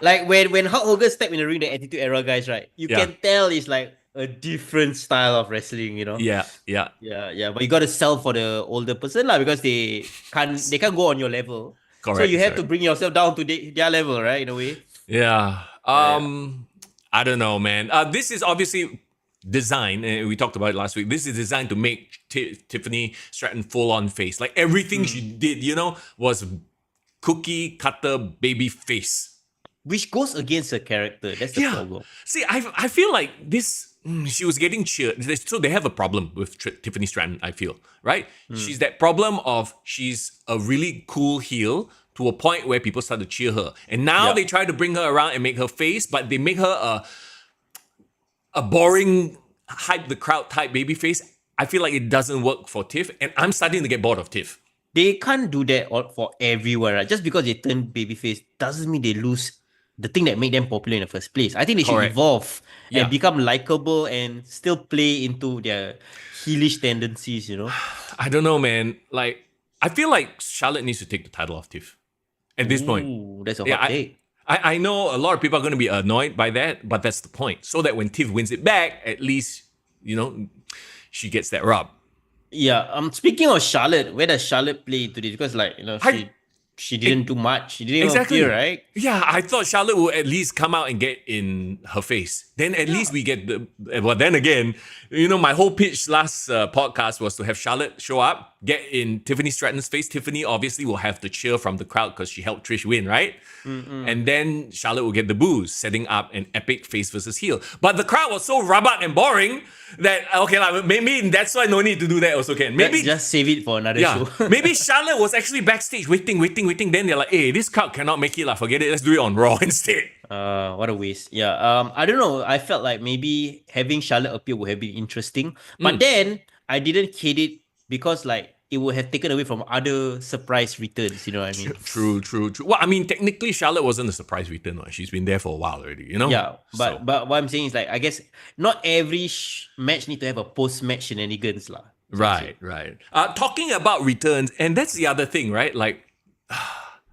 Like when Hulk Hogan stepped in the ring, the Attitude Era guys, right? You can tell it's like a different style of wrestling, you know? Yeah. But you got to sell for the older person lah, because they can't go on your level. Correct. So you have to bring yourself down to their level, right? In a way. Yeah. I don't know, man. This is obviously designed, and we talked about it last week. This is designed to make Tiffany Stratton full on face. Like, everything she did, you know, was cookie cutter baby face. Which goes against her character. That's the problem. See, I feel like this, she was getting cheered. So they have a problem with Tiffany Stratton, I feel, right? She's that problem of she's a really cool heel to a point where people start to cheer her. And now they try to bring her around and make her face, but they make her a boring, hype the crowd type baby face. I feel like it doesn't work for Tiff, and I'm starting to get bored of Tiff. They can't do that for everyone, right? Just because they turn babyface doesn't mean they lose the thing that made them popular in the first place. I think they should evolve and become likable and still play into their heelish tendencies, you know? I don't know, man. Like, I feel like Charlotte needs to take the title off Tiff at this point. That's a hot take. I know a lot of people are going to be annoyed by that, but that's the point. So that when Tiff wins it back, at least, you know, she gets that rub. Yeah. Speaking of Charlotte, where does Charlotte play into this? Because, like, you know, she didn't do much. She didn't even Exactly. appear, right? Yeah, I thought Charlotte would at least come out and get in her face. Then at least we get the. Well, then again, my whole pitch last podcast was to have Charlotte show up, get in Tiffany Stratton's face. Tiffany obviously will have the cheer from the crowd because she helped Trish win, right? And then Charlotte will get the boos, setting up an epic face versus heel. But the crowd was so rabat and boring that, okay, maybe that's why no need to do that also can. Maybe just save it for another show. Maybe Charlotte was actually backstage waiting. Then they're like, hey, this crowd cannot make it, forget it. Let's do it on Raw instead. What a waste. Yeah. I don't know. I felt like maybe having Charlotte appear would have been interesting. But then I didn't hate it because it would have taken away from other surprise returns, you know what I mean? True. Well, I mean, technically, Charlotte wasn't a surprise return. She's been there for a while already, Yeah, but what I'm saying is I guess not every match need to have a post-match shenanigans lah. Right. Talking about returns, and that's the other thing, right?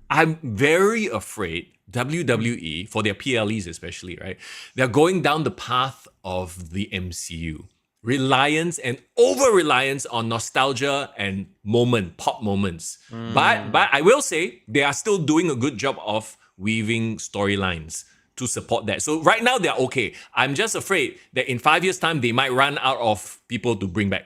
I'm very afraid WWE, for their PLEs especially, right? They're going down the path of the MCU. Reliance and over-reliance on nostalgia and pop moments. But I will say, they are still doing a good job of weaving storylines to support that. So right now, they're okay. I'm just afraid that in 5 years' time, they might run out of people to bring back.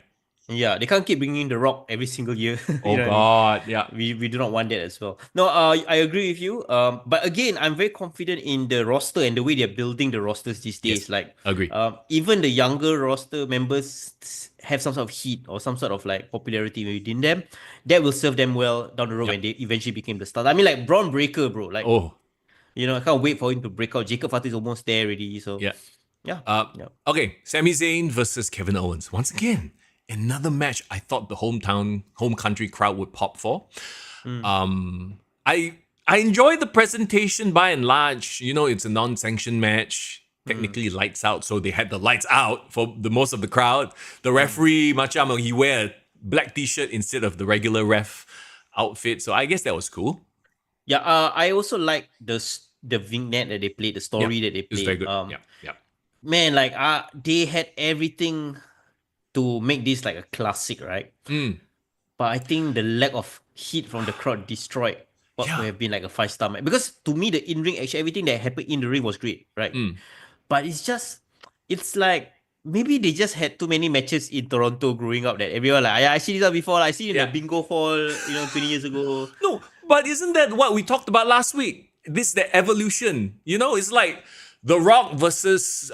Yeah, they can't keep bringing The Rock every single year. Oh God, yeah. We do not want that as well. No, I agree with you. But again, I'm very confident in the roster and the way they're building the rosters these days. Yes, agree. Even the younger roster members have some sort of heat or some sort of popularity within them. That will serve them well down the road when they eventually became the stars. I mean, Braun Breaker, bro. I can't wait for him to break out. Jacob Fatu is almost there already. So yeah. Okay, Sami Zayn versus Kevin Owens once again. Another match I thought the home country crowd would pop for. I enjoy the presentation by and large. It's a non-sanctioned match. Technically lights out, so they had the lights out for the most of the crowd. The referee, macam he wear a black t-shirt instead of the regular ref outfit. So I guess that was cool. Yeah, I also like the vignette that they played, the story that they played. It's very good. Man, they had everything to make this a classic, right? But I think the lack of heat from the crowd destroyed what would have been a 5-star match. Because to me, the in-ring action, everything that happened in the ring was great, right? But it's maybe they just had too many matches in Toronto growing up that everyone I see this before. I see in the bingo hall, 20 years ago. No, but isn't that what we talked about last week? The evolution. It's like The Rock versus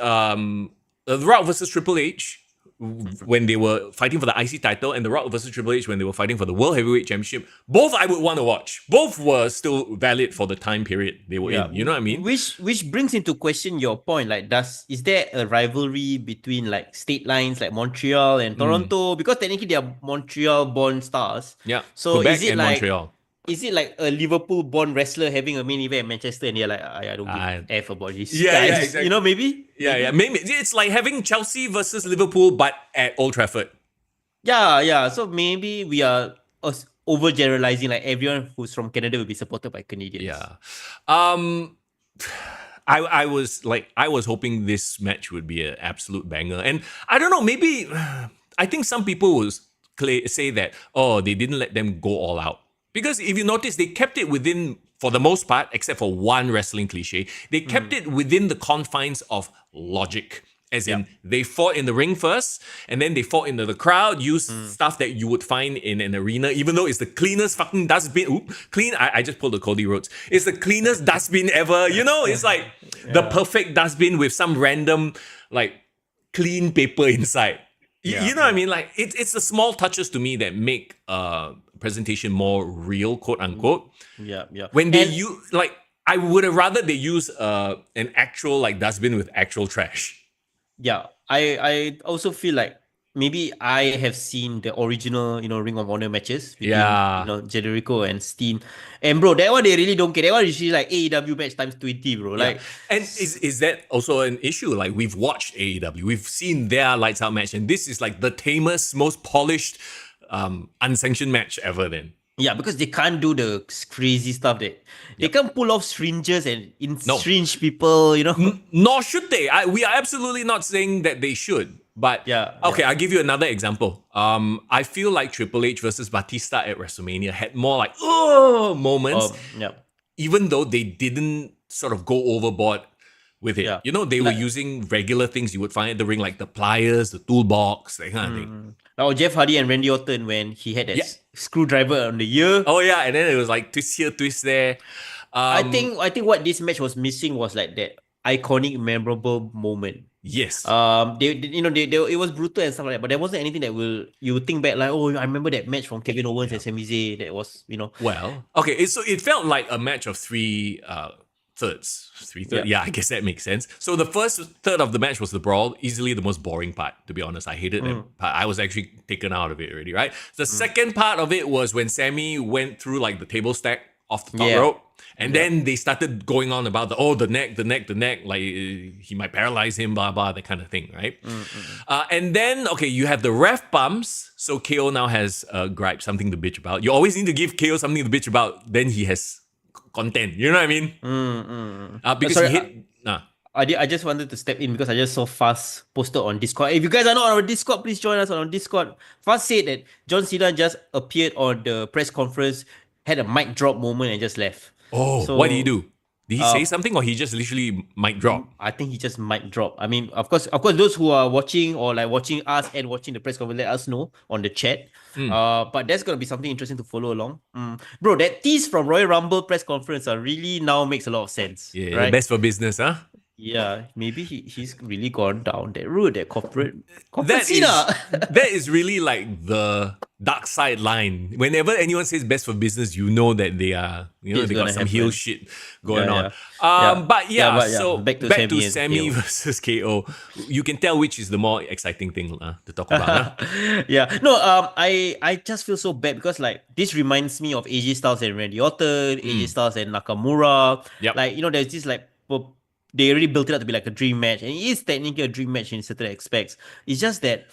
Triple H when they were fighting for the IC title, and The Rock versus Triple H when they were fighting for the World Heavyweight Championship. Both I would want to watch. Both were still valid for the time period they were in. You know what I mean? Which brings into question your point. Is there a rivalry between state lines like Montreal and Toronto? Because technically they are Montreal-born stars. Yeah. So Quebec is it and Montreal. Is it a Liverpool-born wrestler having a main event in Manchester and they're I don't give a F about this? Yeah, exactly. Maybe? Yeah. Maybe it's like having Chelsea versus Liverpool, but at Old Trafford. Yeah. So maybe we are over-generalizing, everyone who's from Canada will be supported by Canadians. Yeah. I was hoping this match would be an absolute banger. And I don't know, maybe I think some people will say that, they didn't let them go all out. Because if you notice, they kept it within, for the most part, except for one wrestling cliche, they kept it within the confines of logic. As in, they fought in the ring first, and then they fought into the crowd, used stuff that you would find in an arena, even though it's the cleanest fucking dustbin. I just pulled the Cody Rhodes. It's the cleanest dustbin ever. It's the perfect dustbin with some random, clean paper inside. You know what I mean? It's the small touches to me that make presentation more real, quote unquote. Yeah. When they use, I would have rather they use an actual dustbin with actual trash. Yeah, I also feel maybe I have seen the original, Ring of Honor matches between, Jericho and Steen. And bro, that one they really don't care. That one is AEW match times 20, bro. And is that also an issue? We've watched AEW, we've seen their lights out match, and this is the tamest, most polished, unsanctioned match ever then. Yeah, because they can't do the crazy stuff that they can't pull off syringes and syringe people, Nor should they. We are absolutely not saying that they should. But Yeah, okay, yeah. I'll give you another example. I feel like Triple H versus Batista at WrestleMania had more like moments, Yeah, even though they didn't sort of go overboard with it. yeah. You know, they were Like, using regular things you would find at the ring, like the pliers, the toolbox, that kind of thing. now Jeff Hardy and Randy Orton when he had that Yeah. screwdriver on the ear. Oh yeah, and then it was like twist here, twist there. I think what this match was missing was like that iconic, memorable moment. Yes. They it was brutal and stuff like that, but there wasn't anything that you would think back like, oh, I remember that match from Kevin Owens and Sami Zayn. That was, Well, okay, so it felt like a match of three thirds. Three thirds. Yeah, I guess that makes sense. So the first third of the match was the brawl, easily the most boring part, to be honest. I hated that part. I was actually taken out of it already, right? The second part of it was when Sammy went through like the table stack off the top rope. And then they started going on about the neck, like he might paralyze him, blah, blah, that kind of thing, right? And then, okay, you have the ref bumps. So KO now has gripe, something to bitch about. You always need to give KO something to bitch about, then he has content. You know what I mean? Because Sorry, he hit... I just wanted to step in because I just saw Fast posted on Discord. If you guys are not on our Discord, please join us on our Discord. Fast said that John Cena just appeared on the press conference, had a mic drop moment and just left. Oh, so, what did he do? Did he say something or he just literally mic drop? I think he just mic drop. I mean, of course, those who are watching or like watching us and watching the press conference, let us know on the chat. But that's gonna be something interesting to follow along. Bro, that tease from Royal Rumble press conference really now makes a lot of sense. Yeah, right? Best for business, huh? Yeah, maybe he's really gone down that road, that corporate Cena. That is really like the dark side line. Whenever anyone says best for business, you know that they are, they got some heel shit going on. So back to Sammy versus KO. You can tell which is the more exciting thing to talk about. I just feel so bad because like this reminds me of AJ Styles and Randy Orton, AJ Styles and Nakamura. Yep. Like, there's this like they already built it up to be like a dream match, and it is technically a dream match in certain aspects. It's just that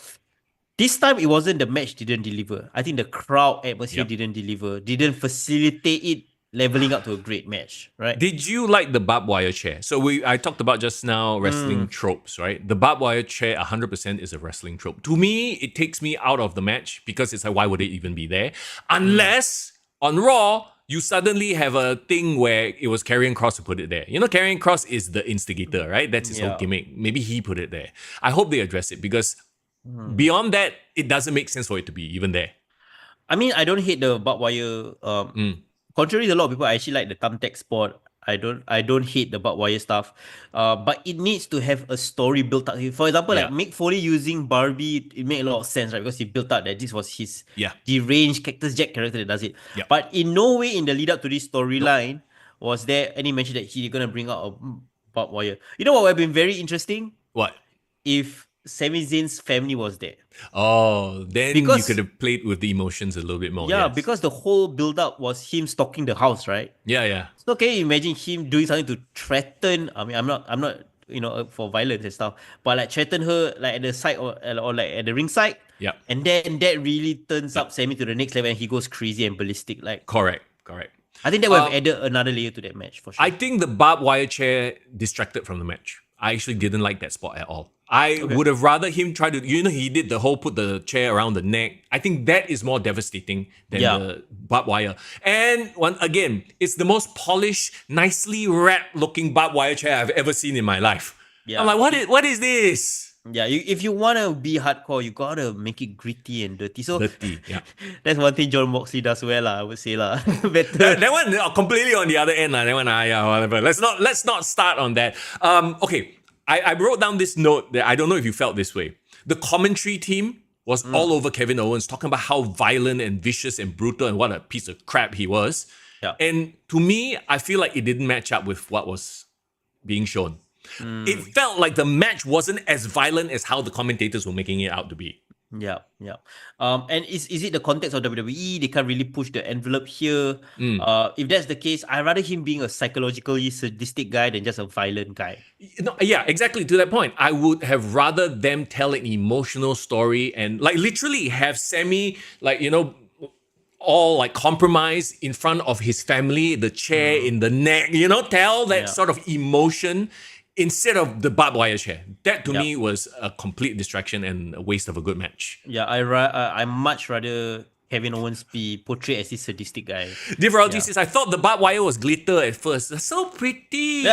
this time it wasn't the match didn't deliver. I think the crowd atmosphere didn't deliver, didn't facilitate it leveling up to a great match, right? Did you like the barbed wire chair? So I talked about just now wrestling tropes, right? The barbed wire chair 100% is a wrestling trope. To me, it takes me out of the match because it's like, why would it even be there? Unless on Raw, you suddenly have a thing where it was Karrion Kross who put it there. Karrion Kross is the instigator, right? That's his whole gimmick. Maybe he put it there. I hope they address it because beyond that, it doesn't make sense for it to be even there. I mean, I don't hate the barbed wire. Contrary to a lot of people, I actually like the thumbtack sport. I don't hate the barbed wire stuff. But it needs to have a story built up. For example, like Mick Foley using Barbie, it made a lot of sense, right? Because he built up that this was his deranged Cactus Jack character that does it. Yep. But in no way in the lead up to this storyline was there any mention that he's gonna bring out a barbed wire. You know what would have been very interesting? What? If Sami Zayn's family was there. Oh, then you could have played with the emotions a little bit more. Yeah, because the whole build-up was him stalking the house, right? Yeah. So can you imagine him doing something to threaten? I mean, I'm not, for violence and stuff, but like threaten her like at the side or like at the ringside. Yeah. And then that really turns up Sami to the next level, and he goes crazy and ballistic. Like correct. I think that would have added another layer to that match for sure. I think the barbed wire chair distracted from the match. I actually didn't like that spot at all. I would have rather him try to, he did the whole put the chair around the neck. I think that is more devastating than the barbed wire. And again, it's the most polished, nicely wrapped looking barbed wire chair I've ever seen in my life. Yeah. I'm like, what is this? Yeah, if you want to be hardcore, you gotta make it gritty and dirty. So that's one thing John Moxley does well, I would say. Better. That one completely on the other end. That one, whatever. Let's not start on that. Okay. I wrote down this note that I don't know if you felt this way. The commentary team was all over Kevin Owens, talking about how violent and vicious and brutal and what a piece of crap he was. Yeah. And to me, I feel like it didn't match up with what was being shown. It felt like the match wasn't as violent as how the commentators were making it out to be. Yeah. And is it the context of WWE? They can't really push the envelope here. If that's the case, I'd rather him being a psychologically sadistic guy than just a violent guy. Yeah, exactly. To that point, I would have rather them tell an emotional story and like literally have Sammy all like compromise in front of his family, the chair in the neck, tell that sort of emotion instead of the barbed wire chair. That to me was a complete distraction and a waste of a good match. Yeah, I much rather Kevin Owens be portrayed as this sadistic guy. Differalty says, I thought the barbed wire was glitter at first. That's so pretty.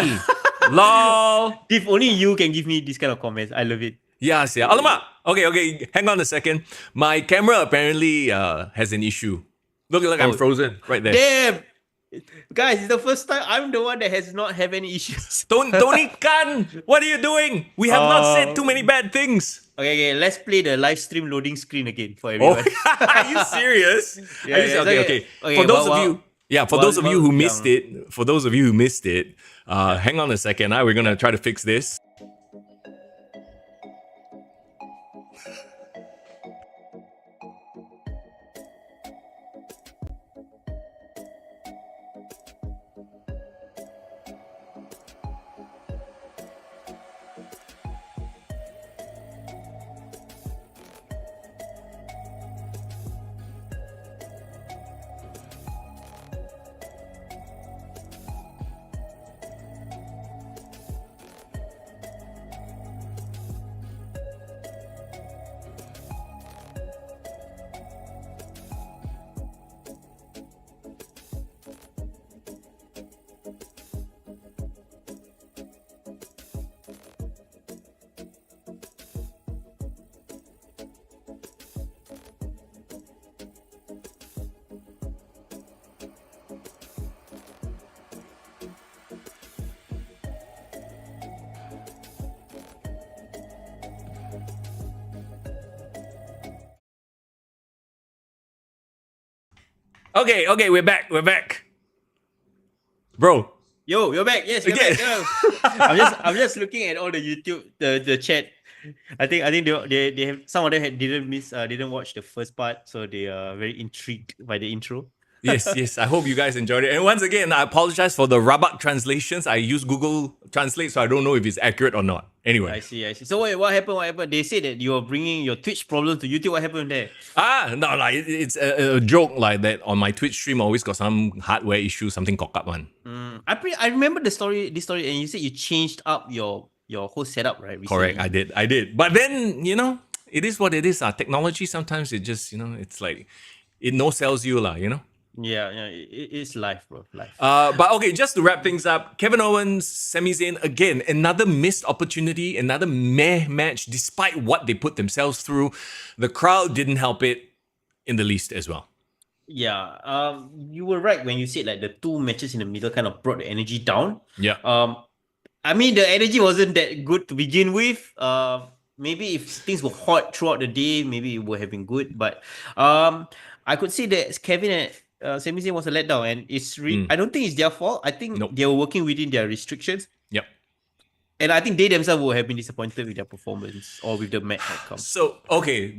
Lol. If only you can give me this kind of comments. I love it. Yes, yeah. Alamak. Okay. Hang on a second. My camera apparently has an issue. Look, I'm frozen right there. Damn! Guys, it's the first time I'm the one that has not have any issues. Tony Khan, what are you doing? We have not said too many bad things. Okay, let's play the live stream loading screen again for everyone. Are you serious? Okay. For those of you who missed it, hang on a second. We're gonna try to fix this. Okay, we're back. Bro. Yo, you're back. Yes, you're back. Yo. I'm just looking at all the YouTube, the chat. I think they have some of them didn't watch the first part, so they are very intrigued by the intro. Yes. I hope you guys enjoyed it. And once again, I apologize for the rabak translations. I use Google Translate, so I don't know if it's accurate or not. Anyway. I see. So wait, what happened? They said that you're bringing your Twitch problem to YouTube. What happened there? No, like it's a joke like that. On my Twitch stream, always got some hardware issue, something cock up one. I remember this story, and you said you changed up your whole setup, right? Recently. Correct, I did. But then, it is what it is. Technology, sometimes it just, it's like, it no-sells you, Yeah, it's life, bro. Life. But okay, just to wrap things up, Kevin Owens, Sami Zayn, again, another missed opportunity, another meh match, despite what they put themselves through. The crowd didn't help it in the least as well. Yeah, you were right when you said like the two matches in the middle kind of brought the energy down. Yeah. I mean, the energy wasn't that good to begin with. Maybe if things were hot throughout the day, maybe it would have been good. But I could say that Kevin and Sami Zayn was a letdown, and I don't think it's their fault. I think they were working within their restrictions. Yep. And I think they themselves would have been disappointed with their performance or with the match outcome. So, okay,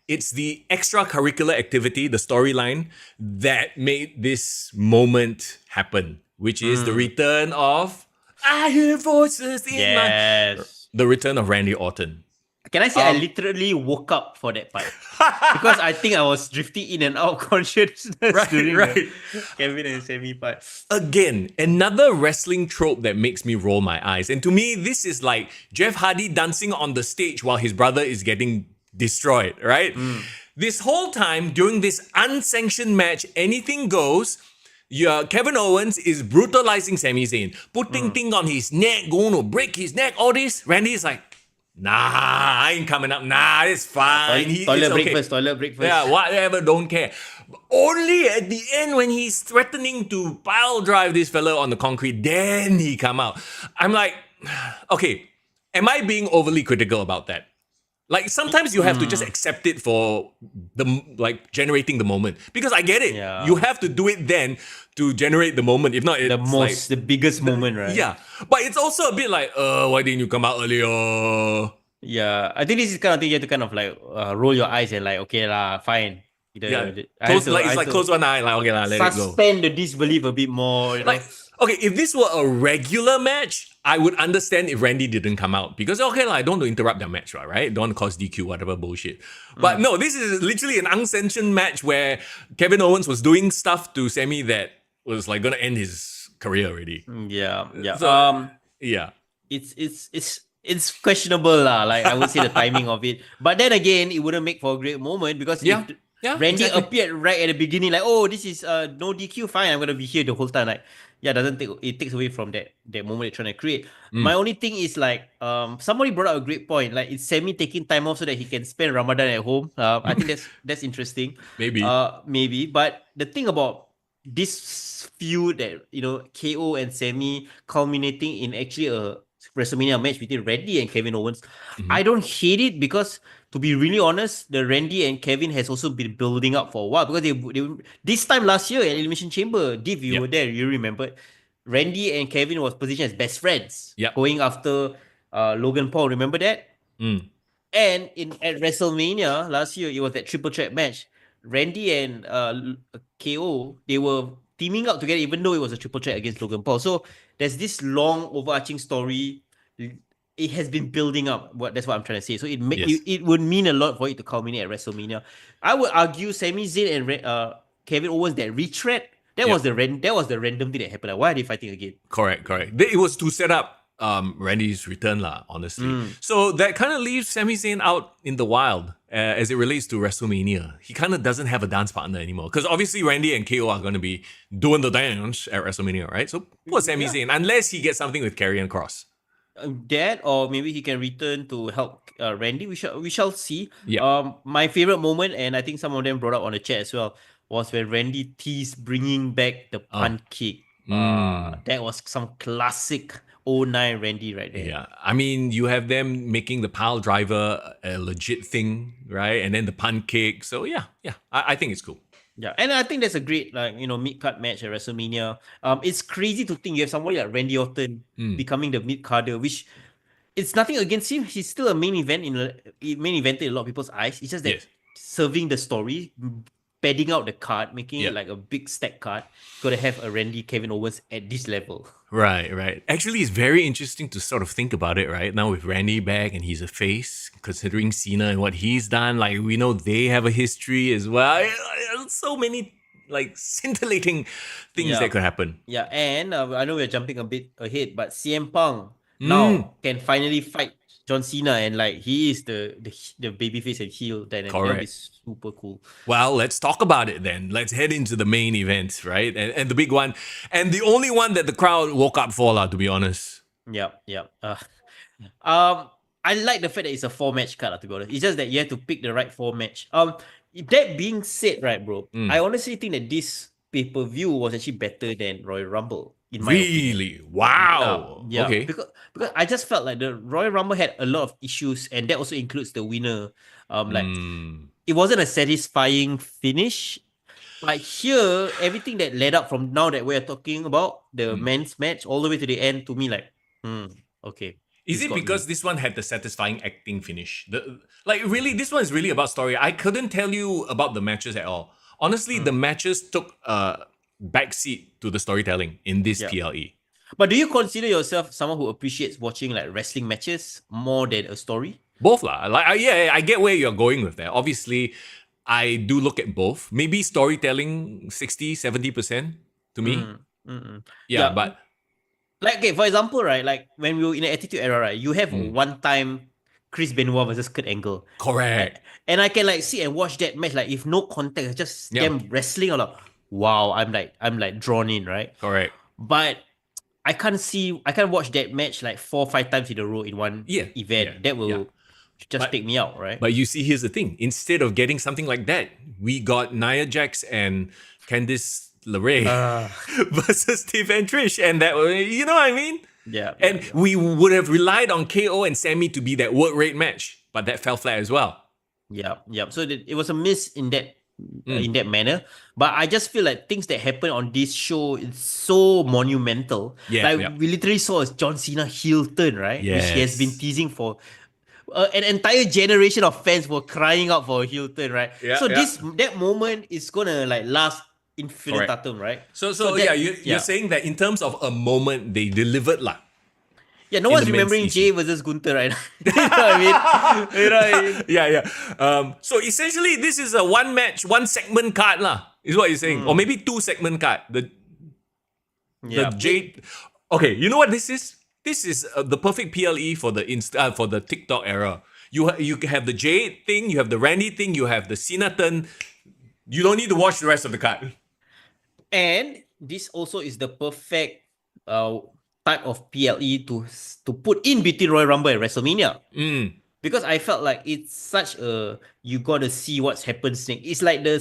it's the extracurricular activity, the storyline, that made this moment happen, which is the return of I hear voices in my... The return of Randy Orton. Can I say I literally woke up for that part? Because I think I was drifting in and out of consciousness during the Kevin and Sami part. Again, another wrestling trope that makes me roll my eyes. And to me, this is like Jeff Hardy dancing on the stage while his brother is getting destroyed, right? This whole time, during this unsanctioned match, anything goes. Kevin Owens is brutalizing Sami Zayn, putting thing on his neck, going to break his neck, all this. Randy is like, nah, I ain't coming up. Nah, it's fine. Toilet break first. Yeah, whatever, don't care. Only at the end when he's threatening to pile drive this fella on the concrete, then he come out. I'm like, okay, am I being overly critical about that? Like, sometimes you have to just accept it for generating the moment. Because I get it. Yeah. You have to do it then to generate the moment. If not, it's the biggest moment, right? Yeah. But it's also a bit like, why didn't you come out earlier? Yeah. I think this is kind of thing you have to kind of like roll your eyes and like, okay lah, fine. It's like close one eye, like, okay lah, let it go. Suspend the disbelief a bit more. Like, okay, if this were a regular match, I would understand if Randy didn't come out. Because, okay, I don't want to interrupt their match, right? Don't want to cause DQ, whatever bullshit. But no, this is literally an unsanctioned match where Kevin Owens was doing stuff to Sami that was like going to end his career already. Yeah. So, Yeah. It's questionable lah. Like I would say the timing of it, but then again, it wouldn't make for a great moment because if Yeah. Yeah. Randy Exactly. appeared right at the beginning, like, oh, this is no DQ, fine, I'm gonna be here the whole time. Like, yeah, doesn't take it takes away from that moment they're trying to create. My only thing is like, somebody brought up a great point. Like, it's Sammy taking time off so that he can spend Ramadan at home. I think that's interesting. Maybe. Maybe, but the thing about this feud that KO and Sammy culminating in actually a WrestleMania match between Randy and Kevin Owens, I don't hate it because, to be really honest, the Randy and Kevin has also been building up for a while because they this time last year at Elimination Chamber, Div, you Yep. were there, you remember, Randy and Kevin was positioned as best friends, Yep. going after Logan Paul. Remember that? Mm. And at WrestleMania last year, it was that triple threat match. Randy and KO, they were teaming up together, even though it was a triple threat against Logan Paul. So there's this long overarching story. It has been building up. That's what I'm trying to say. So Yes. it would mean a lot for it to culminate at WrestleMania. I would argue Sami Zayn and Kevin Owens, that retread, that Yep. was the random thing that happened. Like, why are they fighting again? Correct. It was to set up Randy's return, lah, honestly. So that kind of leaves Sami Zayn out in the wild as it relates to WrestleMania. He kind of doesn't have a dance partner anymore. Because obviously Randy and KO are going to be doing the dance at WrestleMania, right? So poor Sami Zayn, unless he gets something with Karrion Kross. That, or maybe he can return to help Randy. We shall see. Yeah. My favorite moment, and I think some of them brought up on the chat as well, was when Randy teased bringing back the punt kick. That was some classic 09 Randy right there. Yeah, I mean, you have them making the pile driver a legit thing, right? And then the punt kick. So yeah, I think it's cool. Yeah, and I think that's a great mid-card match at WrestleMania. It's crazy to think you have somebody like Randy Orton becoming the mid-carder, which it's nothing against him. He's still a main event in a lot of people's eyes. It's just that serving the story, padding out the card, making it like a big stack card, gotta have a Randy Kevin Owens at this level. Right. Actually, it's very interesting to sort of think about it, right? Now with Randy back and he's a face, considering Cena and what he's done, like we know they have a history as well. So many like scintillating things that could happen. Yeah, and I know we're jumping a bit ahead, but CM Punk now can finally fight John Cena, and like he is the babyface and heel dynamic. That would be super cool. Well, let's talk about it then. Let's head into the main event, right? And the big one, and the only one that the crowd woke up for, to be honest. Yeah. I like the fact that it's a 4-match card, to be honest. It's just that you have to pick the right 4-match. That being said, right, bro, I honestly think that this pay-per-view was actually better than Royal Rumble. In my opinion. Wow. Yeah. Okay. Because I just felt like the Royal Rumble had a lot of issues, and that also includes the winner. It wasn't a satisfying finish. But here, everything that led up from now that we're talking about, the men's match, all the way to the end, to me, like, okay. Is it because this one had the satisfying acting finish? Really, this one is really about story. I couldn't tell you about the matches at all. Honestly, the matches took a backseat to the storytelling in this PLE. But do you consider yourself someone who appreciates watching like wrestling matches more than a story? Both lah. I get where you're going with that. Obviously, I do look at both. Maybe storytelling 60-70% to me. Yeah, but like, okay, for example, right, like when we were in the Attitude Era, right, you have one time Chris Benoit versus Kurt Angle. Correct. And I can like sit and watch that match, like if no context, just them wrestling, or like, wow, I'm like drawn in, right? Correct. But I can't watch that match like 4 or 5 times in a row in one event. That will just take me out, right? But you see, here's the thing. Instead of getting something like that, we got Nia Jax and Candice LeRae versus Steve and Trish. And that, you know what I mean? Yeah. And we would have relied on KO and Sammy to be that work rate match. But that fell flat as well. Yeah. So it was a miss in that manner. But I just feel like things that happen on this show is so monumental. We literally saw a John Cena heel turn, right? Yes. Which he has been teasing for. An entire generation of fans were crying out for a heel turn, right? That moment is gonna like last infinitum, right? So you're saying that in terms of a moment, they delivered lah. Yeah, no one's remembering Jay versus Gunther right now. You know what I mean? Yeah. So essentially, this is a one segment card lah, is what you're saying. Or maybe 2 segment card. The Jade... Okay, you know what this is? This is the perfect PLE for the for the TikTok era. You have the Jade thing, you have the Randy thing, you have the Cena turn. You don't need to watch the rest of the card. And this also is the perfect type of PLE to put in between Royal Rumble and WrestleMania. Because I felt like it's such a you gotta see what's happens next. It's like the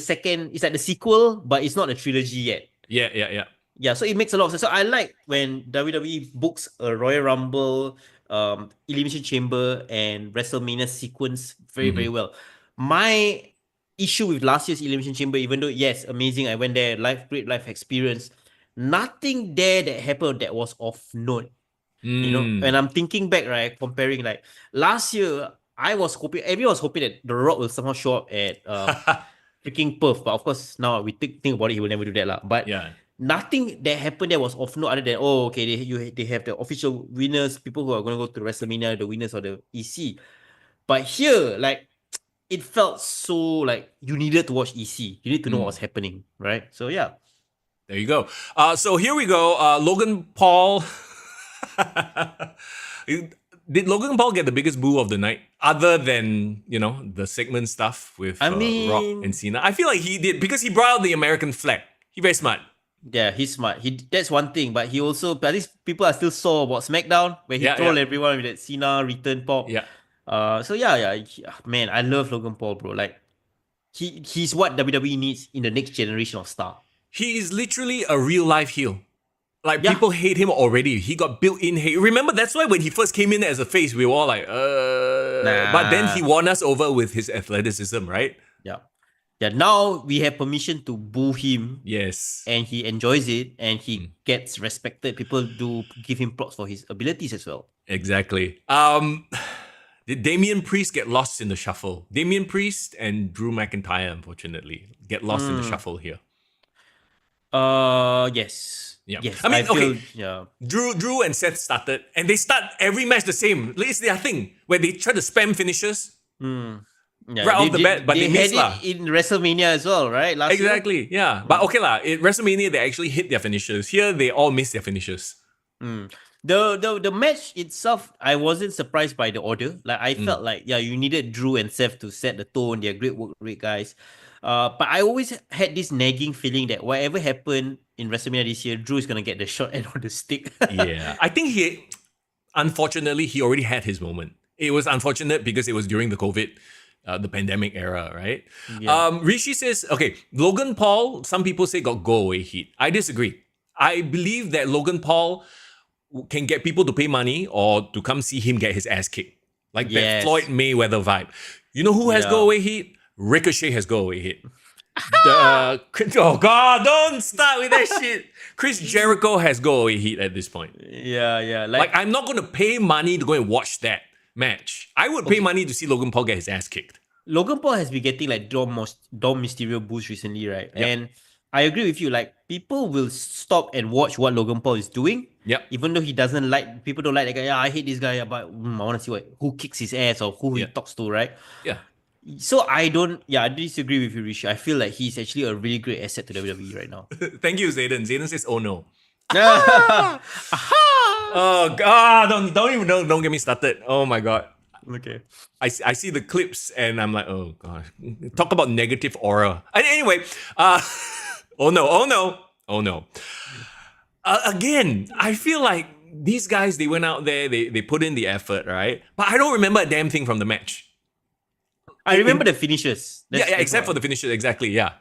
sequel, but it's not a trilogy yet. Yeah. Yeah, so it makes a lot of sense. So I like when WWE books a Royal Rumble, Elimination Chamber, and WrestleMania sequence very, very well. My issue with last year's Elimination Chamber, even though, yes, amazing, I went there, great life experience, nothing there that happened that was of note. You know, and I'm thinking back, right, comparing like last year, everyone was hoping that The Rock will somehow show up at freaking Perth, but of course now we think about it, he will never do that lah. But Yeah. nothing that happened there was of note other than okay, they have the official winners, people who are going to go to WrestleMania, the winners of the EC. But here, like, it felt so like you needed to watch EC, you need to know what was happening, right? So yeah, there you go. So here we go. Logan Paul. Did Logan Paul get the biggest boo of the night, other than the segment stuff with Rock and Cena? I feel like he did because he brought out the American flag. He very smart. Yeah, he's smart. That's one thing, but he also, at least people are still sore about SmackDown where he trolled everyone with that Cena return pop. Yeah. So man, I love Logan Paul, bro. Like he's what WWE needs in the next generation of star. He is literally a real life heel. Like, people hate him already. He got built-in hate. Remember, that's why when he first came in as a face, we were all like, nah. But then he won us over with his athleticism, right? Yeah. Yeah, now we have permission to boo him. Yes. And he enjoys it, and he gets respected. People do give him props for his abilities as well. Exactly. Did Damian Priest get lost in the shuffle? Damian Priest and Drew McIntyre, unfortunately, get lost in the shuffle here. Yes. Yeah. Yes, I mean, Drew and Seth started, and they start every match the same. It's their thing, where they try to spam finishes right off the bat, but they missed lah. In WrestleMania as well, right? Exactly, yeah. But okay lah, in WrestleMania, they actually hit their finishers. Here, they all miss their finishers. The match itself, I wasn't surprised by the order. Like, I felt like, you needed Drew and Seth to set the tone. They're great work rate guys. But I always had this nagging feeling that whatever happened in WrestleMania this year, Drew is going to get the short end of the stick. Yeah. I think unfortunately, he already had his moment. It was unfortunate because it was during the COVID, the pandemic era, right? Yeah. Rishi says, okay, Logan Paul, some people say got go-away heat. I disagree. I believe that Logan Paul can get people to pay money or to come see him get his ass kicked. Like that Floyd Mayweather vibe. You know who has go-away heat? Ricochet has go-away heat. Oh God, don't start with that shit. Chris Jericho has go-away heat at this point. Yeah. Like, I'm not going to pay money to go and watch that match. I would pay money to see Logan Paul get his ass kicked. Logan Paul has been getting like Dom Mysterio boost recently, right? Yep. And I agree with you. Like, people will stop and watch what Logan Paul is doing. Yep. Even though people don't like that guy. Yeah, I hate this guy. But I want to see who kicks his ass or who he talks to, right? Yeah. So I disagree with you, Rishi. I feel like he's actually a really great asset to WWE right now. Thank you, Zayden. Zayden says, "Oh no." Oh God! Don't get me started. Oh my God. Okay. I see the clips and I'm like, oh God. Talk about negative aura. Anyway, oh no. Again, I feel like these guys, they went out there, they put in the effort, right? But I don't remember a damn thing from the match. I remember the finishes. Except for the finishes, exactly, yeah.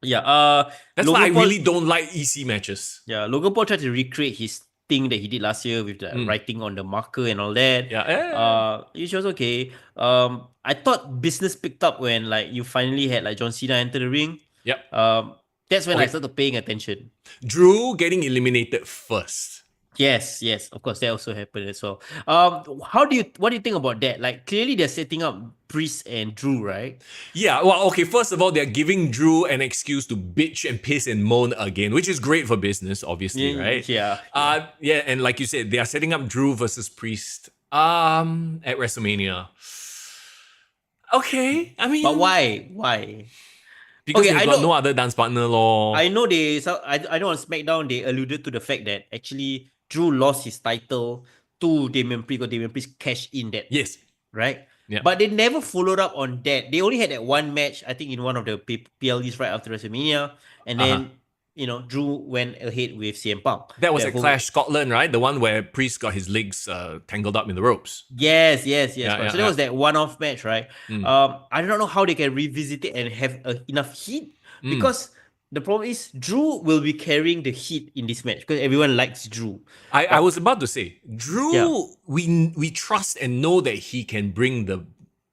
Yeah. That's why I really don't like EC matches. Yeah, Logan Paul tried to recreate his thing that he did last year with the writing on the marker and all that. Yeah. Which was okay. I thought business picked up when like you finally had like John Cena enter the ring. Yep. That's when I started paying attention. Drew getting eliminated first. Yes, of course, that also happened as well. What do you think about that? Like, clearly they're setting up Priest and Drew, right? Yeah, well, okay, first of all, they're giving Drew an excuse to bitch and piss and moan again, which is great for business, obviously, right? Yeah. And like you said, they are setting up Drew versus Priest at WrestleMania. Okay, I mean... But why? Because they've got no other dance partner, lor. I know I know on SmackDown they alluded to the fact that actually Drew lost his title to Damian Priest, because Damian Priest cashed in that. Yes. Right? Yeah. But they never followed up on that. They only had that one match, I think, in one of the PLEs right after WrestleMania. And then, Drew went ahead with CM Punk. That was at Clash Scotland, right? The one where Priest got his legs tangled up in the ropes. Yes. Yeah, So that was that one-off match, right? I don't know how they can revisit it and have enough heat, because the problem is Drew will be carrying the heat in this match because everyone likes Drew. I was about to say, Drew, we trust and know that he can bring the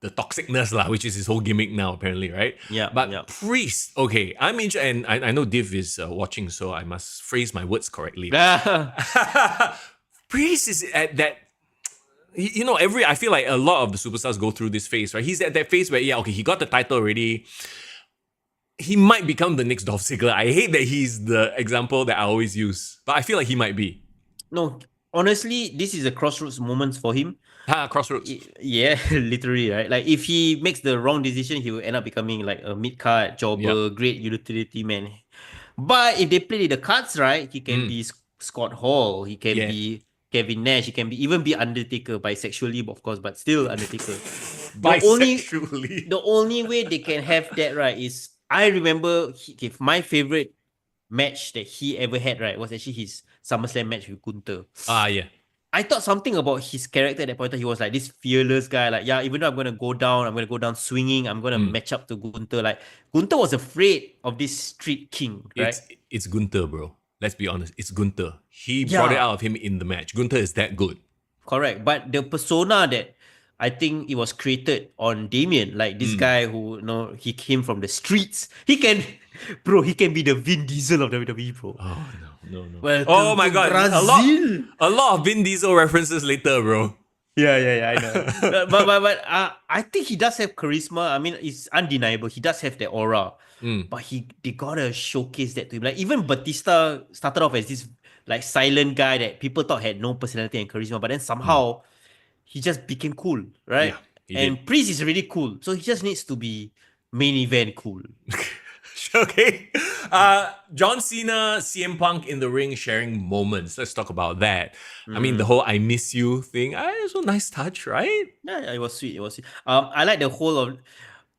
toxicness, which is his whole gimmick now, apparently, right? Yeah. But Priest, okay, I'm interested, and I know Div is watching, so I must phrase my words correctly. Priest is at that. I feel like a lot of the superstars go through this phase, right? He's at that phase where, he got the title already. He might become the next Dolph Ziggler. I hate that he's the example that I always use, but I feel like he might be. No, honestly, this is a crossroads moment for him. Crossroads. Yeah, literally, right? Like, if he makes the wrong decision, he will end up becoming like a mid-card jobber, great utility man. But if they play the cards right, he can be Scott Hall, he can be Kevin Nash, he can even be Undertaker, bisexually, of course, but still Undertaker. Bisexually. The only way they can have that right is, I remember my favorite match that he ever had, right, was actually his SummerSlam match with Gunther. Yeah. I thought something about his character at that point. He was like this fearless guy. Like, even though I'm going to go down swinging. I'm going to match up to Gunther. Like, Gunther was afraid of this street king, right? It's Gunther, bro. Let's be honest. It's Gunther. He brought it out of him in the match. Gunther is that good. Correct. But the persona that I think it was created on Damien, like this guy who, he came from the streets. He can be the Vin Diesel of WWE, bro. Oh, no. Welcome my God. Brazil. A lot of Vin Diesel references later, bro. Yeah, I know. but I think he does have charisma. I mean, it's undeniable. He does have that aura. But they gotta showcase that to him. Like, even Batista started off as this like silent guy that people thought had no personality and charisma, but then somehow he just became cool, right? Yeah, and Priest is really cool, so he just needs to be main event cool. Okay. John Cena, CM Punk in the ring sharing moments. Let's talk about that. I mean, the whole I miss you thing. It's a nice touch, right? Yeah, it was sweet. I like the whole of...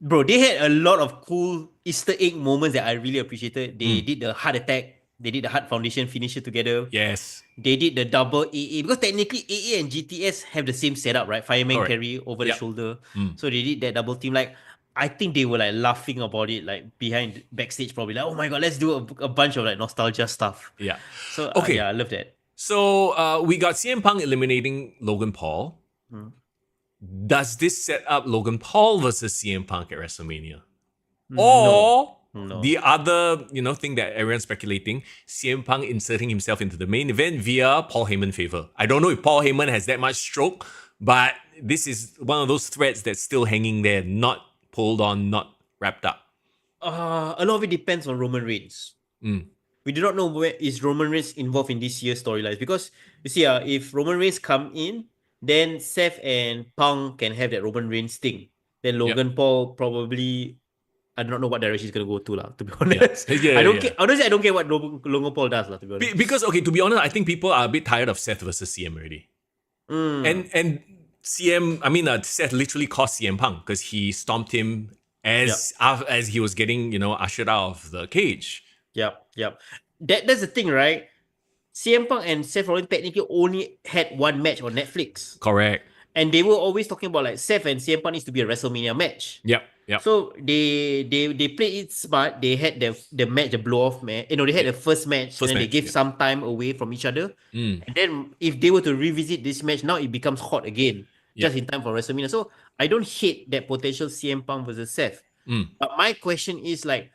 Bro, they had a lot of cool Easter egg moments that I really appreciated. They did the heart attack. They did the Heart Foundation finisher together. Yes. They did the double AA. Because technically AA and GTS have the same setup, right? Fireman carry over the shoulder. So they did that double team. Like, I think they were like laughing about it, like behind backstage, probably like, oh my God, let's do a bunch of like nostalgia stuff. Yeah. So okay. I love that. So we got CM Punk eliminating Logan Paul. Does this set up Logan Paul versus CM Punk at WrestleMania? Or the other, thing that everyone's speculating, CM Punk inserting himself into the main event via Paul Heyman favor. I don't know if Paul Heyman has that much stroke, but this is one of those threads that's still hanging there, not pulled on, not wrapped up. A lot of it depends on Roman Reigns. We do not know where is Roman Reigns involved in this year's storylines, because you see, if Roman Reigns come in, then Seth and Punk can have that Roman Reigns thing. Then Logan Paul probably, I don't know what direction he's gonna go to be honest. Honestly, I don't care what Logan Paul does to be honest. Because to be honest, I think people are a bit tired of Seth versus CM already. And CM, Seth literally cost CM Punk because he stomped him as he was getting, ushered out of the cage. Yep. That's the thing, right? CM Punk and Seth Rollins technically only had one match on Netflix. Correct. And they were always talking about like Seth and CM Punk needs to be a WrestleMania match. Yep. So they played it smart. They had the match, the blow-off match. They had the first match, and then they gave some time away from each other. And then if they were to revisit this match, now it becomes hot again, just in time for WrestleMania. So I don't hate that potential CM Punk versus Seth. But my question is like,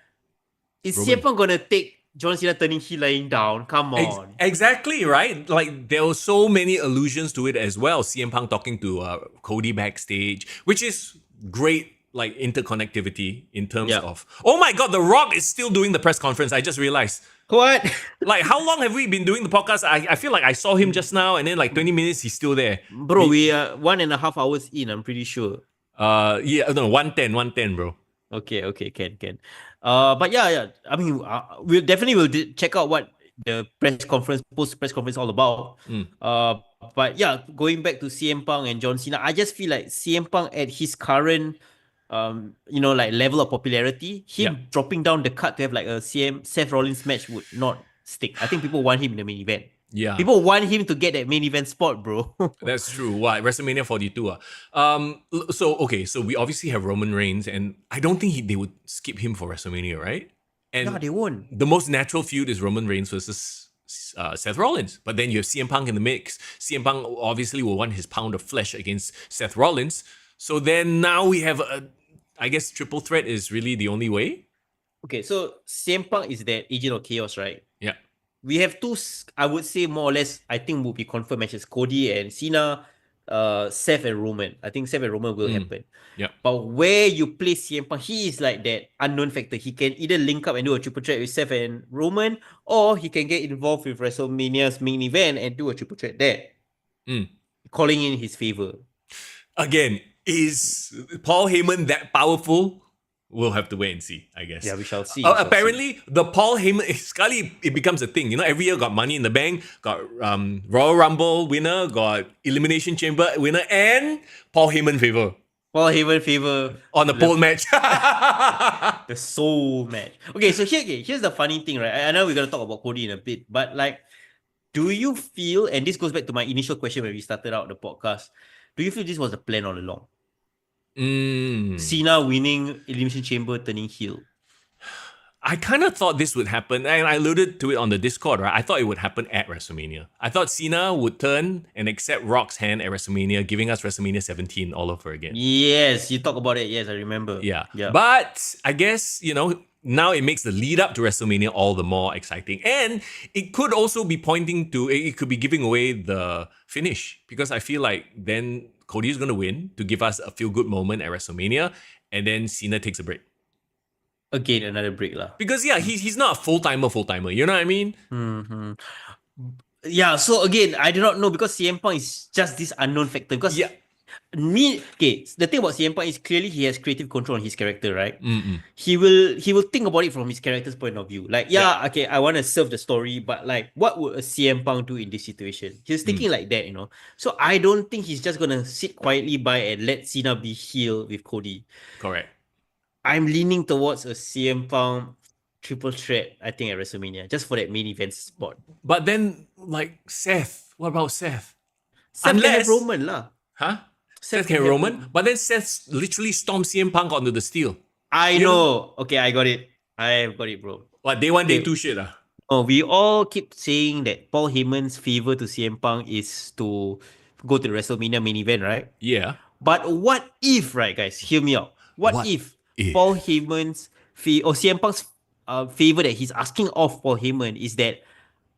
is CM Punk gonna take John Cena turning heel lying down? Come on. Exactly, right? Like, there were so many allusions to it as well. CM Punk talking to Cody backstage, which is great, like, interconnectivity in terms of... Oh my God, The Rock is still doing the press conference. I just realized. What? Like, how long have we been doing the podcast? I feel like I saw him just now, and then like 20 minutes, he's still there. Bro, we are 1.5 hours in, I'm pretty sure. 110, bro. Okay, can. But yeah. I mean, we'll definitely check out what the press conference, post press conference, all about. But yeah, going back to CM Punk and John Cena, I just feel like CM Punk at his current, like level of popularity, Yeah. him dropping down the card to have like a CM Seth Rollins match would not stick. I think people want him in the main event. Yeah. People want him to get that main event spot, bro. That's true. What, WrestleMania 42? So we obviously have Roman Reigns, and I don't think they would skip him for WrestleMania, right? And No, they won't. the most natural feud is Roman Reigns versus Seth Rollins. But then you have CM Punk in the mix. CM Punk obviously will want his pound of flesh against Seth Rollins. So then now we have I guess triple threat is really the only way. Okay, so CM Punk is that agent of chaos, right? Yeah. We have two, I would say more or less, I think will be confirmed matches. Cody and Cena, Seth and Roman. I think Seth and Roman will happen. Yeah. But where you place CM Punk, he is like that unknown factor. He can either link up and do a triple threat with Seth and Roman, or he can get involved with WrestleMania's main event and do a triple threat there. Calling in his favor. Again, is Paul Heyman that powerful? We'll have to wait and see, I guess. Yeah, we shall see. Apparently, the Paul Heyman, Scully, it becomes a thing. You know, every year got Money in the Bank, got Royal Rumble winner, got Elimination Chamber winner, and Paul Heyman favor. Paul Heyman favor. On the pole match. The soul match. Okay, so here's the funny thing, right? I know we're going to talk about Cody in a bit, but like, do you feel, and this goes back to my initial question when we started out the podcast, do you feel this was the plan all along? Cena winning Elimination Chamber, turning heel. I kind of thought this would happen, and I alluded to it on the Discord, right? I thought it would happen at WrestleMania. I thought Cena would turn and accept Rock's hand at WrestleMania, giving us WrestleMania 17 all over again. Yes, you talk about it. Yes, I remember. Yeah. But I guess, now it makes the lead up to WrestleMania all the more exciting. And it could also be pointing to, it could be giving away the finish, because I feel like then Cody is going to win to give us a feel-good moment at WrestleMania, and then Cena takes a break. Again, another break lah. Because he's not a full-timer, you know what I mean? Mm-hmm. Yeah, so again, I do not know, because CM Punk is just this unknown factor. Because the thing about CM Punk is clearly he has creative control on his character, right? He will think about it from his character's point of view. Like, okay, I want to serve the story, but like, what would a CM Punk do in this situation? He's thinking like that, So I don't think he's just gonna sit quietly by and let Cena be heel with Cody. Correct. I'm leaning towards a CM Punk triple threat, I think, at WrestleMania, just for that main event spot. But then, like, Seth, what about Seth? Seth can have Roman lah. Huh? Seth can Roman? But then Seth literally stormed CM Punk onto the steel. I know. Okay, I got it. I got it, bro. What, day one, day two shit? Oh, we all keep saying that Paul Heyman's favor to CM Punk is to go to the WrestleMania main event, right? Yeah. But what if, right, guys? Hear me out. What if Paul Heyman's or CM Punk's favor that he's asking of Paul Heyman is that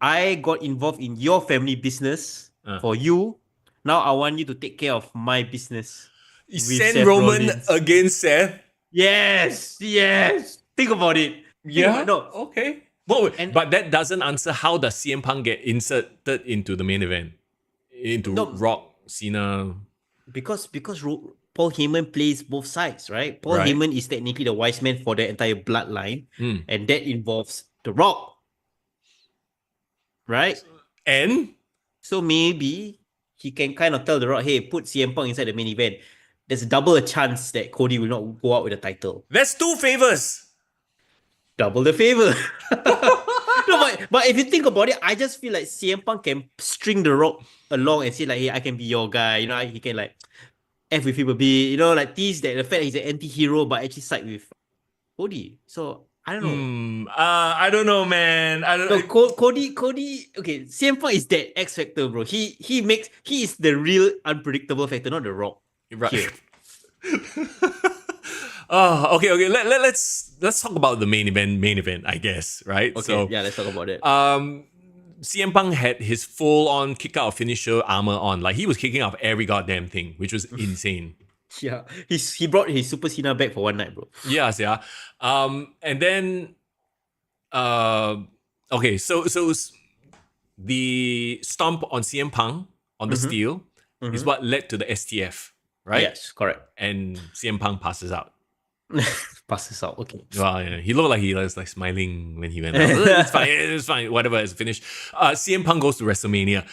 I got involved in your family business for you. Now I want you to take care of my business. Send Roman against Seth? Yes. Think about it. Okay. But that doesn't answer how does CM Punk get inserted into the main event? Into Rock, Cena. Because Paul Heyman plays both sides, right? Paul Heyman is technically the wise man for the entire bloodline, and that involves The Rock, right? And so maybe he can kind of tell The Rock, hey, put CM Punk inside the main event. There's double a chance that Cody will not go out with the title. That's 2 favors. Double the favor. No, but if you think about it, I just feel like CM Punk can string The Rock along and say like, hey, I can be your guy. He can like F with him a bit. like tease that the fact that he's an anti-hero but actually side with Cody. So I don't know. I don't know, man. I don't know. Cody. Okay, CM Punk is that X factor, bro. He is the real unpredictable factor, not The Rock. Right. Okay. Let's talk about the main event, I guess, right? Okay, so, let's talk about it. CM Punk had his full-on kick-out finisher armor on. Like, he was kicking out every goddamn thing, which was insane. Yeah. He brought his Super Cena back for one night, bro. Yes, yeah. And then okay, so the stomp on CM Punk on the steel is what led to the STF, right? Yes, correct. And CM Punk passes out. Passes out. Okay. Well, yeah, he looked like he was like smiling when he went out. It's fine, it's fine, whatever, it's finished. CM Punk goes to WrestleMania.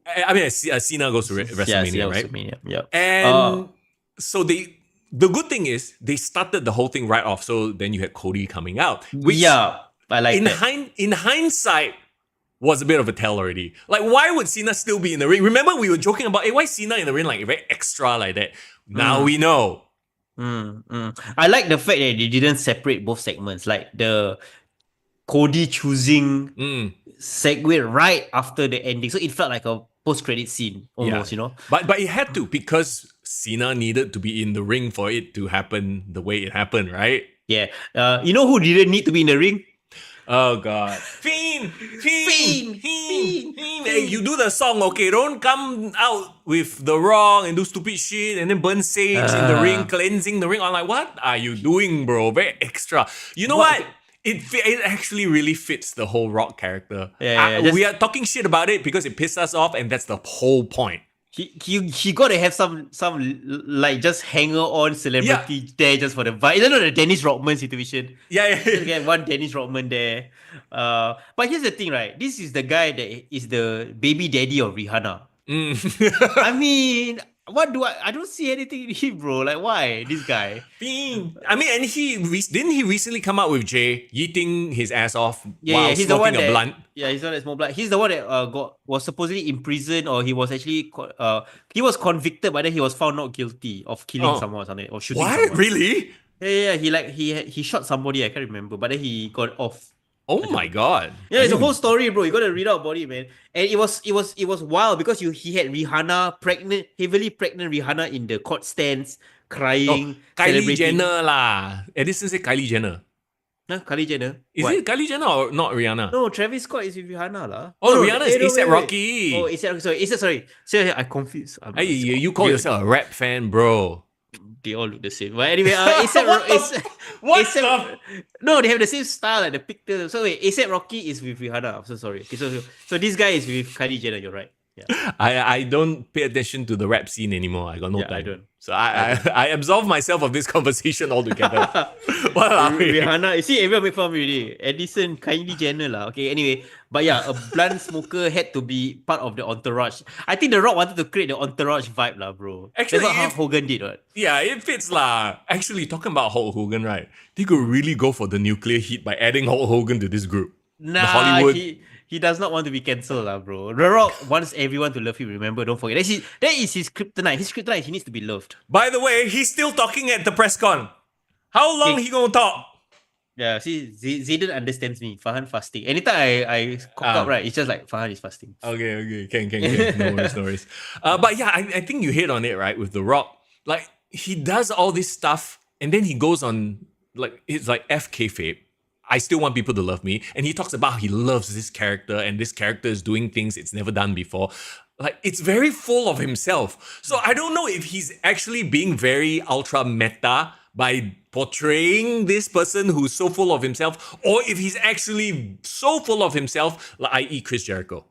I mean, Cena goes to Yeah, WrestleMania, right? WrestleMania. Yeah. And so the good thing is they started the whole thing right off. So then you had Cody coming out, which yeah, I like in that. in hindsight was a bit of a tell already. Like, why would Cena still be in the ring? Remember, we were joking about, hey, why is Cena in the ring like very extra like that? Now we know. I like the fact that they didn't separate both segments, like the Cody choosing segue right after the ending, so it felt like a post-credit scene almost, you know. But it had to, because Cena needed to be in the ring for it to happen the way it happened, right? Yeah. You know who didn't need to be in the ring? Oh God. Fiend! Hey, you do the song, okay? Don't come out with the wrong and do stupid shit and then burn sage in the ring, cleansing the ring. I'm like, what are you doing, bro? Very extra. You know what? It actually really fits the whole Rock character. We are talking shit about it because it pissed us off, and that's the whole point. He gotta have some like just hanger on celebrity there just for the vibe. You know the Dennis Rodman situation. Just get one Dennis Rodman there. But here's the thing, right? This is the guy that is the baby daddy of Rihanna. I mean, I don't see anything in him, bro. Like, why this guy? I mean, and didn't he recently come out with Jay yeeting his ass off while he's smoking the one a blunt? Yeah, he's the one that smoked blunt. He's the one that was supposedly in prison, or he was actually he was convicted, but then he was found not guilty of killing someone or something, or shooting someone. What? Really? Yeah. He shot somebody. I can't remember, but then he got off. Oh my God! Yeah, it's a whole story, bro. You gotta read out about it, man. And it was wild because he had Rihanna heavily pregnant Rihanna in the court stands, crying. Kylie Jenner lah. Edison said Kylie Jenner. Huh? Kylie Jenner? Is it Kylie Jenner or not Rihanna? No, Travis Scott is with Rihanna lah. Oh, Rihanna is A$AP Rocky. Oh, sorry. I confused. Hey, you call yourself a rap fan, bro. They all look the same. But anyway, no, they have the same style, like the picture. So wait, A$AP Rocky is with Rihanna. I'm so sorry. Okay, so this guy is with Kylie Jenner. You're right. Yeah. I don't pay attention to the rap scene anymore. I got no time. I don't. So I absolve myself of this conversation altogether. Rihanna, you see, everyone make fun of me already. Edison, Kylie Jenner lah. Okay, anyway. But yeah, a blunt smoker had to be part of the entourage. I think The Rock wanted to create the entourage vibe lah, bro. Actually, that's what Hulk Hogan did, right? Yeah, it fits lah. Actually, talking about Hulk Hogan, right? They could really go for the nuclear heat by adding Hulk Hogan to this group. Nah, the Hollywood. He does not want to be cancelled, lah, bro. The Rock wants everyone to love him. Remember, don't forget. That is his kryptonite. His kryptonite, he needs to be loved. By the way, he's still talking at the press con. How long he gonna talk? Yeah, see, Zayden understands me. Farhan fasting. Anytime I cock up, right, it's just like Farhan is fasting. Okay. Can. No worries. But yeah, I think you hit on it, right, with The Rock. Like, he does all this stuff, and then he goes on, like, it's like F kayfabe. I still want people to love me. And he talks about how he loves this character, and this character is doing things it's never done before. Like, it's very full of himself. So I don't know if he's actually being very ultra meta by portraying this person who's so full of himself, or if he's actually so full of himself, like, i.e. Chris Jericho.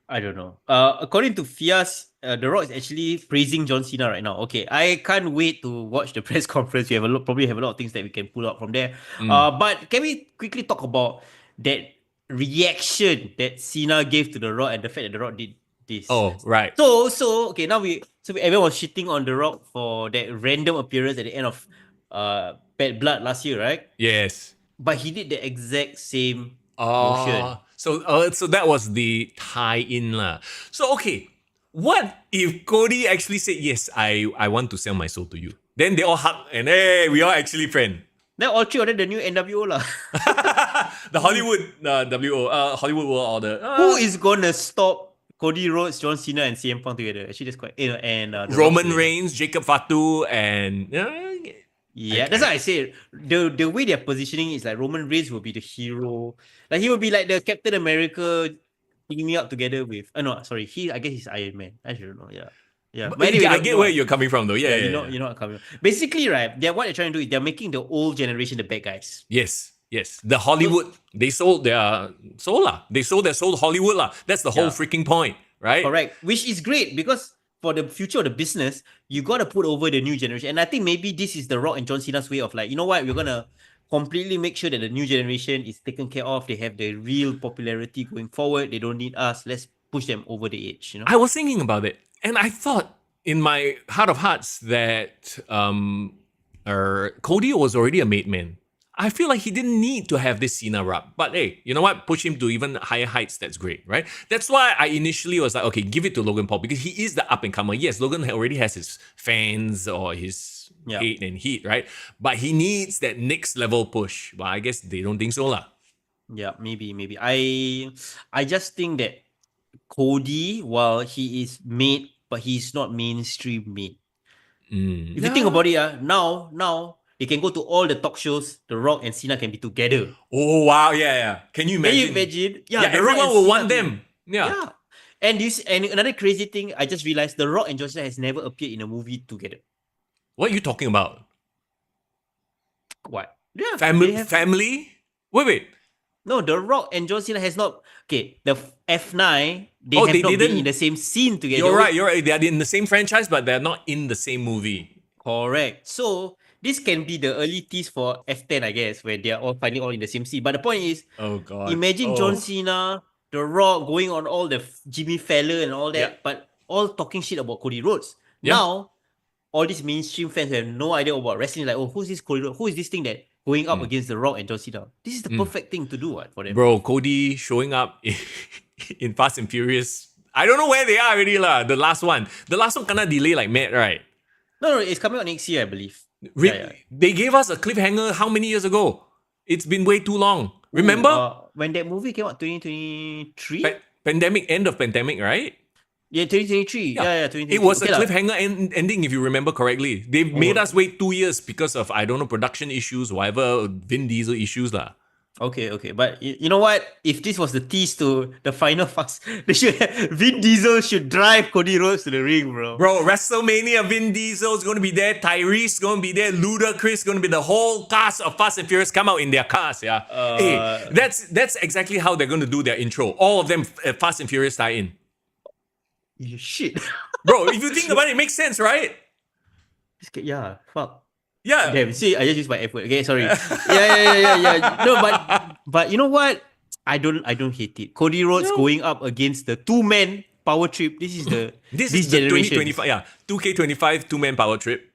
I don't know. According to Fias, The Rock is actually praising John Cena right now. Okay, I can't wait to watch the press conference. We have probably have a lot of things that we can pull out from there. But can we quickly talk about that reaction that Cena gave to The Rock and the fact that The Rock did this? Oh, right. So okay, now everyone was shitting on The Rock for that random appearance at the end of Bad Blood last year, right? Yes. But he did the exact same motion. So that was the tie-in lah. So okay, what if Cody actually said, yes, I want to sell my soul to you? Then they all hug and hey, we are actually friends. Then all three of them the new NWO lah. The Hollywood Hollywood World Order. Who is gonna stop Cody Rhodes, John Cena, and CM Punk together? Actually, that's quite and Roman Reigns, Jacob Fatu, and yeah, that's what I say. The way they're positioning is like Roman Reigns will be the hero. Like he will be like the Captain America teaming up together with. No, sorry. I guess he's Iron Man. I don't know. Yeah. But anyway, I get where you're coming from, though. Yeah. You know what coming. Basically, right? What they're trying to do is they're making the old generation the bad guys. Yes. The Hollywood, they sold their soul lah. They sold their soul to Hollywood lah. That's the whole freaking point, right? Correct. Which is great because for the future of the business, you got to put over the new generation. And I think maybe this is the Rock and John Cena's way of like, you know what, we're going to completely make sure that the new generation is taken care of. They have the real popularity going forward. They don't need us. Let's push them over the edge, you know? I was thinking about it, and I thought in my heart of hearts that Cody was already a made man. I feel like he didn't need to have this Cena rub. But hey, you know what? Push him to even higher heights. That's great, right? That's why I initially was like, okay, give it to Logan Paul because he is the up and comer. Yes, Logan already has his fans or his hate and heat, right? But he needs that next level push. But I guess they don't think so, lah. Yeah, maybe. I just think that Cody, while he is made, but he's not mainstream made. If you think about it, now they can go to all the talk shows. The Rock and Cena can be together. Oh wow, yeah. Can you imagine? Yeah, everyone will want them. Yeah. And another crazy thing, I just realized The Rock and John Cena has never appeared in a movie together. What are you talking about? What? Yeah, family? Wait. No, The Rock and John Cena has not. Okay, the F9, they have not been in the same scene together. You're right. They are in the same franchise, but they're not in the same movie. Correct. So this can be the early tease for F10, I guess, where they are all finally all in the same scene. But the point is, oh god, imagine John Cena, The Rock going on all the Jimmy Fallon and all that, but all talking shit about Cody Rhodes. Now, all these mainstream fans have no idea about wrestling. Like, oh, who's this Cody Rhodes? Who is this thing that going up against The Rock and John Cena? This is the perfect thing to do for them. Bro, Cody showing up in Fast and Furious. I don't know where they are already lah. The last one kinda delay like mad, right? No, it's coming out next year, I believe. They gave us a cliffhanger how many years ago? It's been way too long. Remember? When that movie came out, 2023? End of pandemic, right? Yeah, 2023. Yeah, 2023. It was a cliffhanger ending, if you remember correctly. They made us wait 2 years because of, I don't know, production issues, whatever, Vin Diesel issues lah. Okay. But you know what? If this was the tease to the final Fast, Vin Diesel should drive Cody Rhodes to the ring, bro. Bro, WrestleMania, Vin Diesel's going to be there. Tyrese going to be there. Ludacris going to be the whole cast of Fast and Furious come out in their cars, yeah. Hey, that's exactly how they're going to do their intro. All of them Fast and Furious tie in. Shit. Bro, if you think about it, it makes sense, right? Yeah, fuck. Yeah. Damn, see, I just used my effort. Okay, sorry. Yeah. No, but you know what? I don't hate it. Cody Rhodes going up against the two-man power trip. This is the this generation. 2025, 2K25 two-man power trip.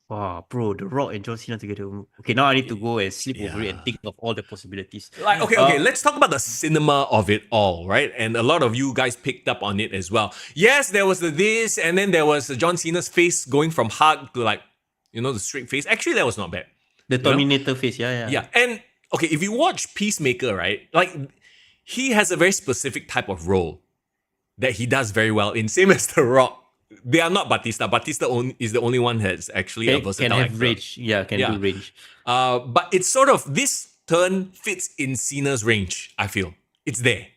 Wow, bro, The Rock and John Cena together. Okay, now I need to go and sleep over it and think of all the possibilities. Like, okay, let's talk about the cinema of it all, right? And a lot of you guys picked up on it as well. Yes, there was this, and then there was John Cena's face going from hard to like, the straight face. Actually, that was not bad. The Terminator face, yeah. Yeah, and okay, if you watch Peacemaker, right? Like, he has a very specific type of role that he does very well in, same as The Rock. They are not Batista. Batista is the only one that's actually a versatile can have actor. range. Yeah, do range. But it's sort of, this turn fits in Cena's range, I feel. It's there.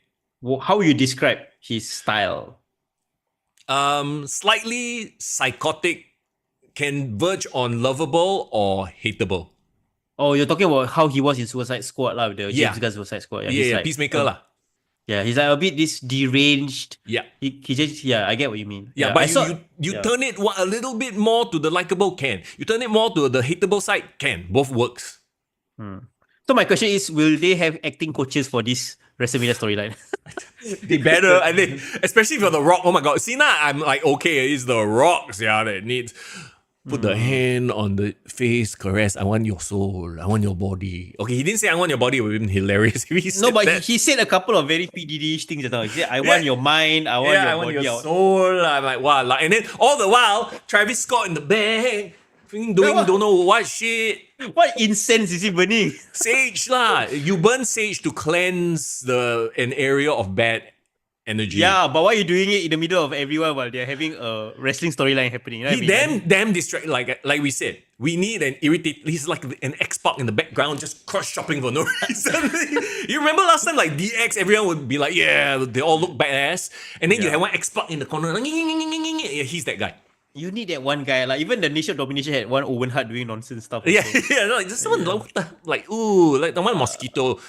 Well, how would you describe his style? Slightly psychotic, can verge on lovable or hateable. Oh, you're talking about how he was in Suicide Squad lah, with the James Gunn Suicide Squad. Yeah, Peacemaker lah. Yeah, he's like a bit this deranged. Yeah. He just, I get what you mean. Yeah, but you turn it a little bit more to the likable, can. You turn it more to the hateable side, can. Both works. So my question is, will they have acting coaches for this WrestleMania storyline? They better, I think, especially for The Rock. Oh my god, Cena, I'm like, okay, it's The Rock, that needs... Put the hand on the face, caress. I want your soul. I want your body. Okay, he didn't say I want your body. It would have been hilarious if he said that. He said a couple of very PDD-ish things. He said, I want your mind. I want your body. Soul. I'm like, wow. And then all the while, Travis Scott in the back, doing don't know what shit. What incense is he burning? Sage lah. You burn sage to cleanse an area of bad energy. Yeah, but why are you doing it in the middle of everyone while they're having a wrestling storyline happening? You know he damn distracted. Like we said, we need an irritate. He's like an X-Pac in the background, just cross shopping for no reason. You remember last time, like DX, everyone would be like, yeah, they all look badass, and then you have one X-Pac in the corner. Like, yeah, he's that guy. You need that one guy. Like even the Nation of Domination had one Owen Hart doing nonsense stuff. Yeah, like just someone like the one mosquito.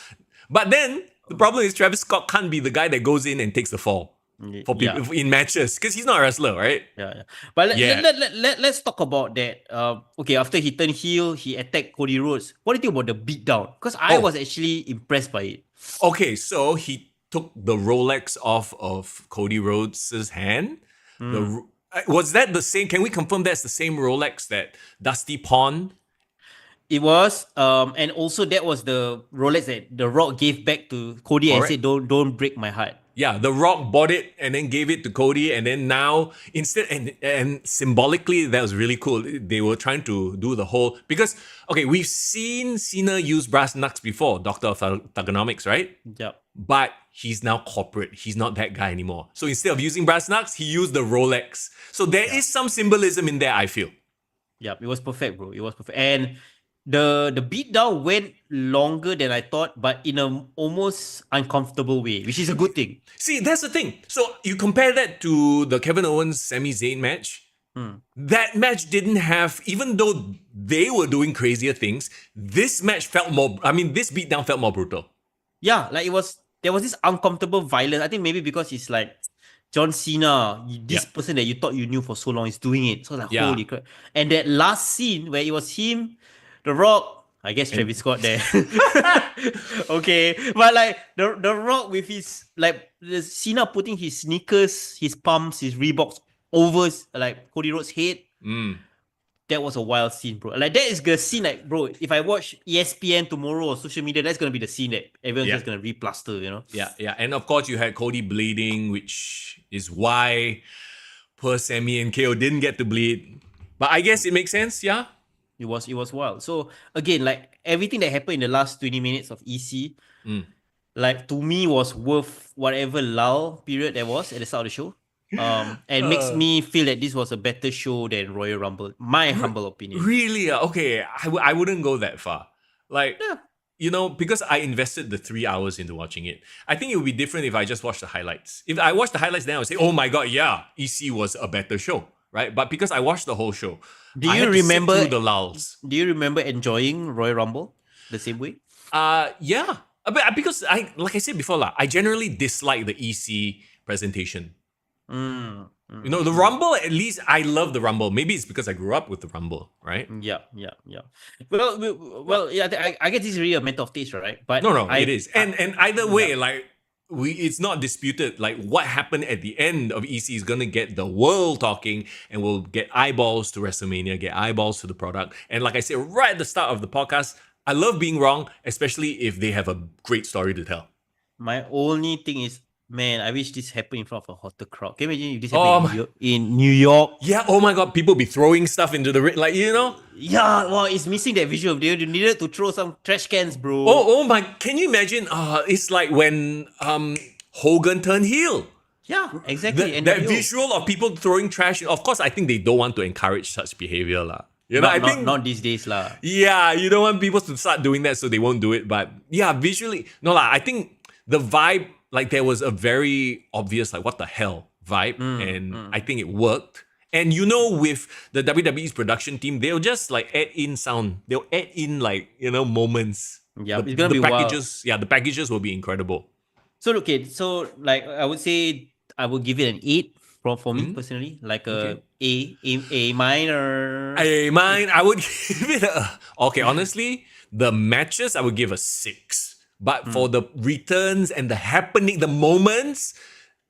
But then the problem is Travis Scott can't be the guy that goes in and takes the fall. for Yeah. people in matches because he's not a wrestler, right? Yeah. But Yeah. let's talk about that. Okay, after he turned heel, he attacked Cody Rhodes. What do you think about the beatdown? Because I Oh, was actually impressed by it. okay. So he took the Rolex off of Cody Rhodes' hand. Was that the same? Can we confirm that's the same Rolex that Dusty pawned? It was, and also that was the Rolex that The Rock gave back to Cody and Correct. said, "Don't break my heart." Yeah, The Rock bought it and then gave it to Cody, and then now instead and symbolically that was really cool. They were trying to do the whole because okay, we've seen Cena use brass knucks before, Doctor of Thugonomics, right? Yep. But he's now corporate. He's not that guy anymore. So instead of using brass knucks, he used the Rolex. So there is some symbolism in there, I feel. Yep. It was perfect, bro. It was perfect, and the beatdown went longer than I thought, but in a almost uncomfortable way, which is a good thing. See, that's the thing. So you compare that to the Kevin Owens Sami Zayn match. That match didn't have, even though they were doing crazier things, this match felt more, I mean, this beatdown felt more brutal. Yeah, like there was this uncomfortable violence. I think maybe because it's like John Cena, this person that you thought you knew for so long is doing it. So like, holy crap. And that last scene where it was him, The Rock, I guess Travis Scott there. Okay. But like the Rock with his like the Cena putting his sneakers, his pumps, his Reeboks over like Cody Rhodes' head. That was a wild scene, bro. Like that is the scene, like, bro, if I watch ESPN tomorrow or social media, that's gonna be the scene that everyone's just gonna replaster, you know? Yeah. And of course you had Cody bleeding, which is why poor Sammy and KO didn't get to bleed. But I guess it makes sense, yeah? It was wild. So again, like everything that happened in the last 20 minutes of EC, like to me was worth whatever lull period there was at the start of the show. And makes me feel that this was a better show than Royal Rumble. My humble opinion. Really? Okay, I wouldn't go that far. Like, you know, because I invested the 3 hours into watching it. I think it would be different if I just watched the highlights. If I watched the highlights, then I would say, oh my god, yeah, EC was a better show, right? But because I watched the whole show, Do I you had to remember sit through the lulls? Do you remember enjoying Royal Rumble the same way? Yeah. But because like I said before, I generally dislike the EC presentation. You know, the Rumble, at least I love the Rumble. Maybe it's because I grew up with the Rumble, right? Yeah. Well, yeah. I guess this is really a matter of taste, right? But No, it is. And either way, like it's not disputed. Like what happened at the end of EC is gonna get the world talking, and we'll get eyeballs to WrestleMania, get eyeballs to the product. And like I said right at the start of the podcast, I love being wrong, especially if they have a great story to tell. My only thing is, man, I wish this happened in front of a hotter crowd. Can you imagine if this happened in New York? Yeah, oh my god, people be throwing stuff into the ring, like, you know? Yeah, well, it's missing that visual. They needed to throw some trash cans, bro. Oh my, can you imagine? It's like when Hogan turned heel. Yeah, exactly. That visual of people throwing trash, of course, I think they don't want to encourage such behavior, lah. You know, I think not these days, lah. Yeah, you don't want people to start doing that, so they won't do it. But yeah, visually, no, lah. I think the vibe, like there was a very obvious, like what the hell vibe, and I think it worked. And you know, with the WWE's production team, they'll just like add in sound. They'll add in like, you know, moments. Yeah, it's gonna be packages. wild. Yeah, the packages will be incredible. So okay, so like I would say I would give it an 8 for me personally, like A minor. A minor. I would give it okay. Honestly, the matches I would give a 6. But for the returns and the happening, the moments,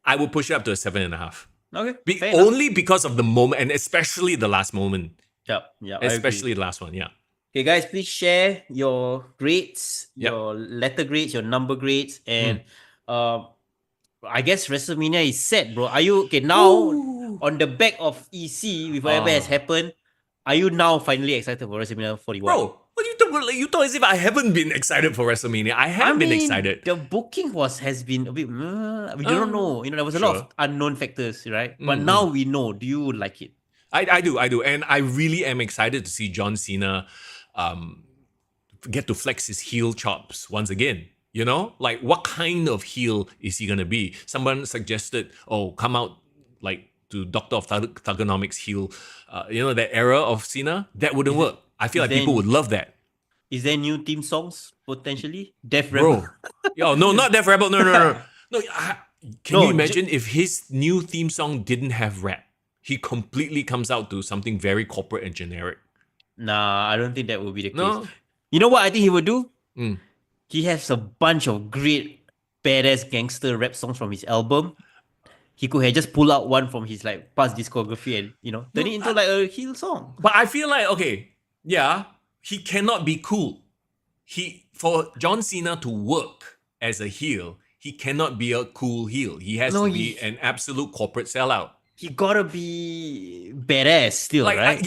I would push it up to a 7.5. Okay. Only because of the moment, and especially the last moment. Yeah. Especially the last one, yeah. Okay, guys, please share your grades, your letter grades, your number grades, and I guess WrestleMania is set, bro. Are you okay now? On the back of EC with whatever has happened? Are you now finally excited for WrestleMania 41? Bro, what do you talk? You talk as if I haven't been excited for WrestleMania. I have been excited. The booking has been a bit. We don't know. You know, there was a lot of unknown factors, right? But now we know. Do you like it? I do, and I really am excited to see John Cena, get to flex his heel chops once again. You know, like what kind of heel is he gonna be? Someone suggested, come out like to Doctor of Thugonomics heel. You know, that era of Cena, that wouldn't work. I feel like people would love that. Is there new theme songs potentially? Def Rebel? Bro. No, not Def Rebel. No. No, Can you imagine if his new theme song didn't have rap? He completely comes out to something very corporate and generic. Nah, I don't think that would be the case. No? You know what I think he would do? Mm. He has a bunch of great badass gangster rap songs from his album. He could have just pulled out one from his like past discography and turn it into like a heel song. But I feel like, okay, yeah, he cannot be cool. For John Cena to work as a heel, he cannot be a cool heel. He has to be an absolute corporate sellout. He gotta be badass still, Like, right?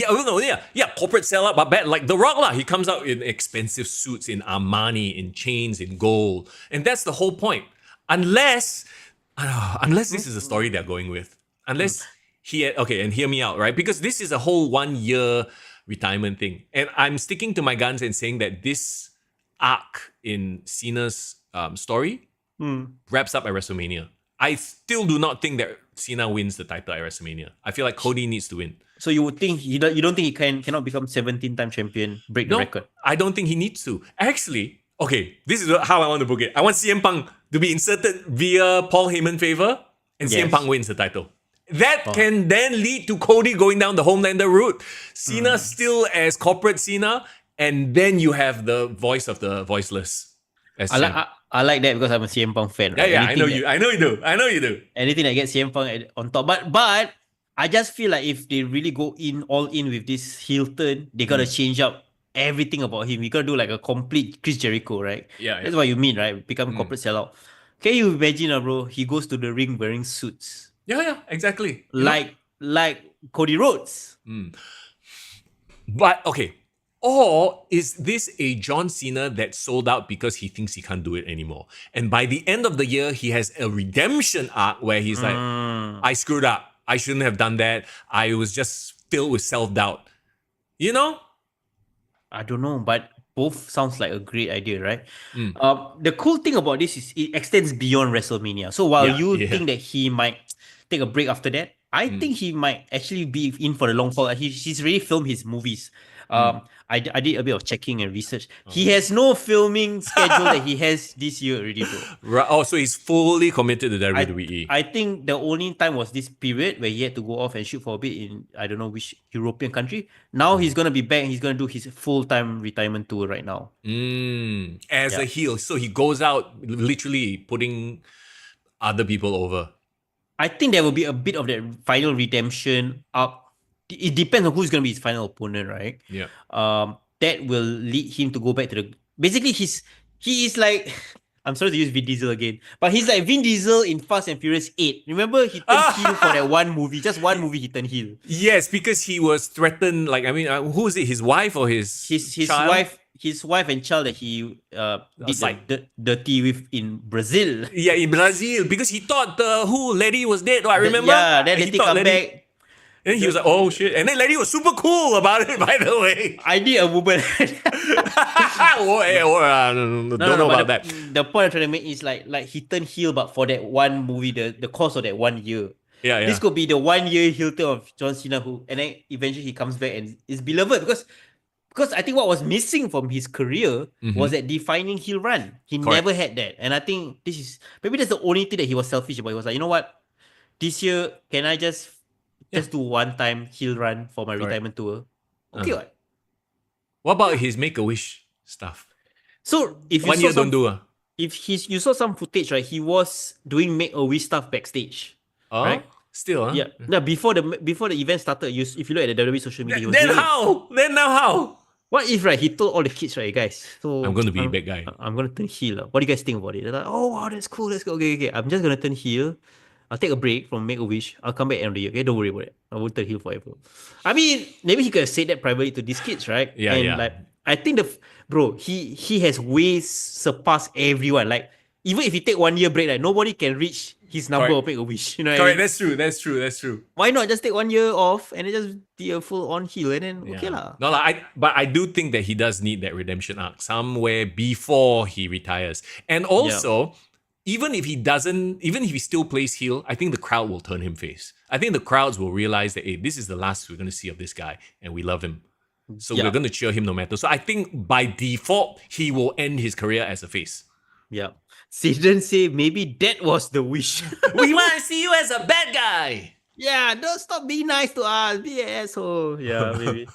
corporate sellout, but bad. Like The Rock lah, he comes out in expensive suits, in Armani, in chains, in gold, and that's the whole point. Unless this is the story they're going with. Unless and hear me out, right? Because this is a whole 1 year retirement thing, and I'm sticking to my guns and saying that this arc in Cena's story wraps up at WrestleMania. I still do not think that Cena wins the title at WrestleMania. I feel like Cody needs to win. So you would think you don't think he cannot become 17-time champion, break the record? I don't think he needs to. Actually, okay, this is how I want to book it. I want CM Punk to be inserted via Paul Heyman favor, and CM Punk wins the title. That can then lead to Cody going down the Homelander route. Cena still as corporate Cena, and then you have the voice of the voiceless. I like that because I'm a CM Punk fan. Right? Yeah, I know you do. Anything that gets CM Punk on top. But I just feel like if they really go all in with this heel turn, they gotta change up everything about him. You gotta do like a complete Chris Jericho, right? Yeah. That's what you mean, right? Become corporate sellout. Can you imagine, bro? He goes to the ring wearing suits. Yeah, exactly. Like Cody Rhodes. But okay. Or is this a John Cena that sold out because he thinks he can't do it anymore? And by the end of the year, he has a redemption arc where he's like, I screwed up. I shouldn't have done that. I was just filled with self-doubt. You know? I don't know, but both sounds like a great idea, right? The cool thing about this is it extends beyond WrestleMania. So while you think that he might take a break after that, I think he might actually be in for the long haul. He's already filmed his movies. I did a bit of checking and research. He has no filming schedule that he has this year already, bro. Right. Oh, so he's fully committed to WWE. I think the only time was this period where he had to go off and shoot for a bit in I don't know which European country. Now he's gonna be back. He's gonna do his full-time retirement tour right now. As a heel, so he goes out literally putting other people over. I think there will be a bit of that final redemption up. It depends on who's going to be his final opponent, right? Yeah. That will lead him to go back to the. Basically, he is like. I'm sorry to use Vin Diesel again, but he's like Vin Diesel in Fast and Furious 8. Remember, he turned heel for that one movie. Just one movie, he turned heel. Yes, because he was threatened. Like, I mean, who is it? His wife or his child? His wife and child that he did like dirty with in Brazil. Yeah, in Brazil, because he thought Letty was dead. I remember. Then Letty come back. And he was like, oh shit. And then Letty was super cool about it, by the way. I need a woman. Don't know about that. The point I'm trying to make is like he turned heel, but for that one movie, the course of that 1 year. Yeah. This could be the 1 year heel turn of John Cena, and then eventually he comes back and is beloved because I think what was missing from his career was that defining heel run. He never had that. And I think maybe that's the only thing that he was selfish about. He was like, you know what? This year, can I just do one time heel run for my retirement tour? Okay, what? What about his Make-A-Wish stuff? So if you 1 year don't do you saw some footage, right? He was doing Make-A-Wish stuff backstage. Right? Still, huh? Yeah. No, before the event started, if you look at the WWE social media, Then now how? What if, right, he told all the kids, right, guys, so I'm going to be a bad guy. I'm going to turn heel. What do you guys think about it? They're like, oh, wow, that's cool. Let's go. Okay. I'm just going to turn heel. I'll take a break from Make-A-Wish. I'll come back end of the year. Okay, don't worry about it. I won't turn heel forever. I mean, maybe he could have said that privately to these kids, right? Yeah. Like, I think he has ways surpassed everyone. Like, even if he take 1 year break, like, nobody can reach his number of Make-A-Wish. You know what I mean? That's true. Why not just take 1 year off and then just be a full on heel and then okay lah. No, but I do think that he does need that redemption arc somewhere before he retires. And also, even if he still plays heel, I think the crowd will turn him face. I think the crowds will realize that, hey, this is the last we're going to see of this guy and we love him. So we're going to cheer him no matter. So I think by default, he will end his career as a face. Yeah. Cena say maybe that was the wish. We want to see you as a bad guy. Yeah, don't stop being nice to us. Be an asshole. Yeah, maybe.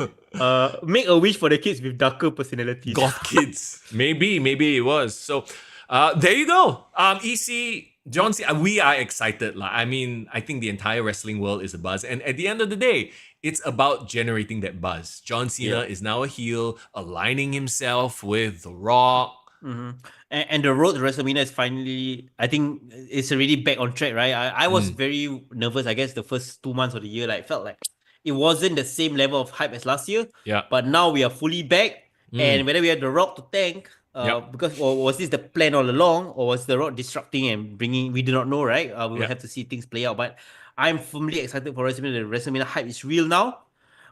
Make a wish for the kids with darker personalities. Goth kids. Maybe it was. So there you go. EC, John Cena, we are excited. I mean, I think the entire wrestling world is a buzz. And at the end of the day, it's about generating that buzz. John Cena is now a heel, aligning himself with The Rock. Mm-hmm. And the road to WrestleMania is finally, I think it's already back on track, right? I was very nervous, I guess, the first 2 months of the year. Like, felt like it wasn't the same level of hype as last year. Yeah. But now we are fully back. And whether we had The Rock to thank, because or was this the plan all along, or was The Rock disrupting and bringing, we do not know, right? We will have to see things play out. But I'm firmly excited for WrestleMania. The WrestleMania hype is real now.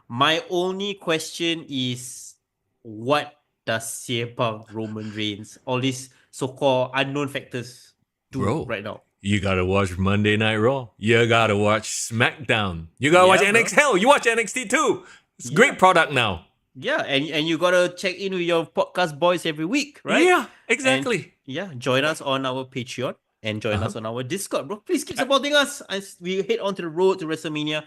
My only question is, what does CM Punk, Roman Reigns, all these so-called unknown factors do right now? You gotta watch Monday Night Raw. You gotta watch SmackDown. You gotta watch NXT. Hell, you watch NXT too. It's a great product now. Yeah, and you gotta check in with your podcast boys every week, right? Yeah, exactly. And, join us on our Patreon and join us on our Discord, bro. Please keep supporting us as we head on to the road to WrestleMania.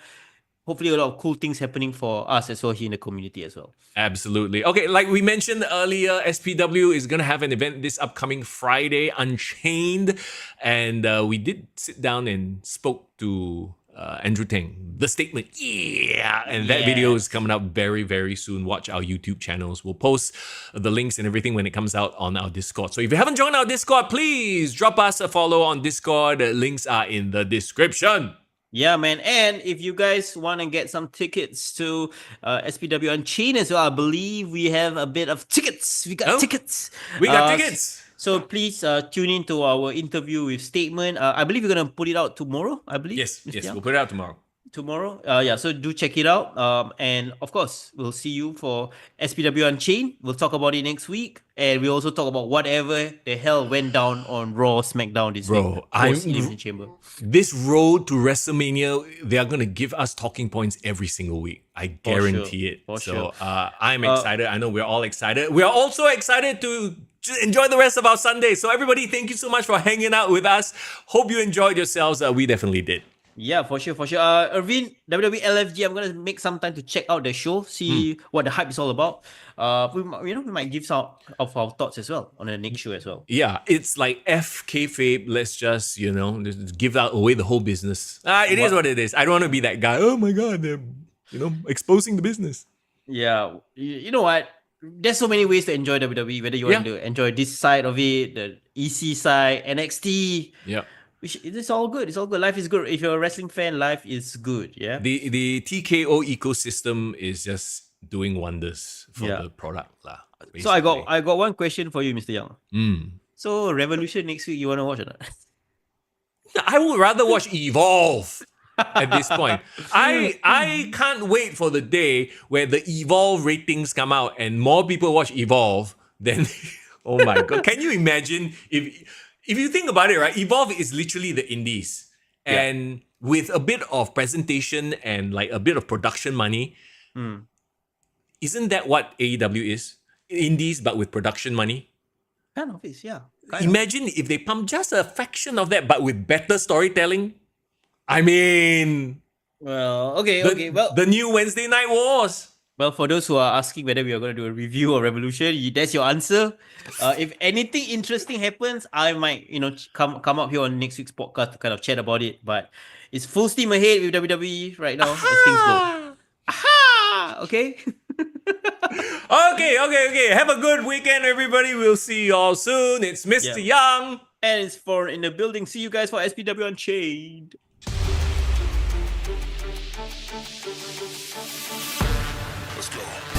Hopefully a lot of cool things happening for us as well here in the community as well. Absolutely. Okay, like we mentioned earlier, SPW is going to have an event this upcoming Friday, Unchained. And we did sit down and spoke to Andrew Tang. The statement, and that video is coming up very, very soon. Watch our YouTube channels. We'll post the links and everything when it comes out on our Discord. So if you haven't joined our Discord, please drop us a follow on Discord. Links are in the description. Yeah, man. And if you guys want to get some tickets to SPW Unchained as well, I believe we have a bit of tickets. We got tickets. We got tickets. So please tune in to our interview with Statement. I believe we're going to put it out tomorrow, I believe. Yes, we'll put it out tomorrow. So do check it out. And of course, we'll see you for SPW Unchained. We'll talk about it next week. And we'll also talk about whatever the hell went down on Raw, SmackDown this week. Elimination Chamber. This road to WrestleMania, they are going to give us talking points every single week. I guarantee it. I'm excited. I know we're all excited. We are also excited to just enjoy the rest of our Sunday. So everybody, thank you so much for hanging out with us. Hope you enjoyed yourselves. We definitely did. Yeah, for sure. Irvin, WWE LFG, I'm going to make some time to check out the show, see what the hype is all about. We might give some of our thoughts as well on the next show as well. Yeah, it's like F kayfabe. Let's just, just give away the whole business. It is what it is. I don't want to be that guy. Oh my God, they're, exposing the business. Yeah, you know what? There's so many ways to enjoy WWE, whether you want to enjoy this side of it, the EC side, NXT. Yeah. It's all good. It's all good. Life is good. If you're a wrestling fan, life is good. Yeah. The TKO ecosystem is just doing wonders for the product. Basically. So I got one question for you, Mr. Young. So Revolution next week, you wanna watch or not? I would rather watch Evolve at this point. I can't wait for the day where the Evolve ratings come out and more people watch Evolve than oh my God. Can you imagine if you think about it, right? Evolve is literally the indies. And with a bit of presentation and like a bit of production money, isn't that what AEW is? Indies, but with production money? Kind of is, yeah. Imagine if they pump just a fraction of that, but with better storytelling. I mean... Well, okay. Well, the new Wednesday Night Wars. Well, for those who are asking whether we are going to do a review of Revolution, that's your answer. If anything interesting happens, I might, come up here on next week's podcast to kind of chat about it. But it's full steam ahead with WWE right now as things go. Aha! Okay? Okay. Have a good weekend, everybody. We'll see you all soon. It's Mr. Young. And it's Foreign in the building. See you guys for SPW Unchained. Let's go.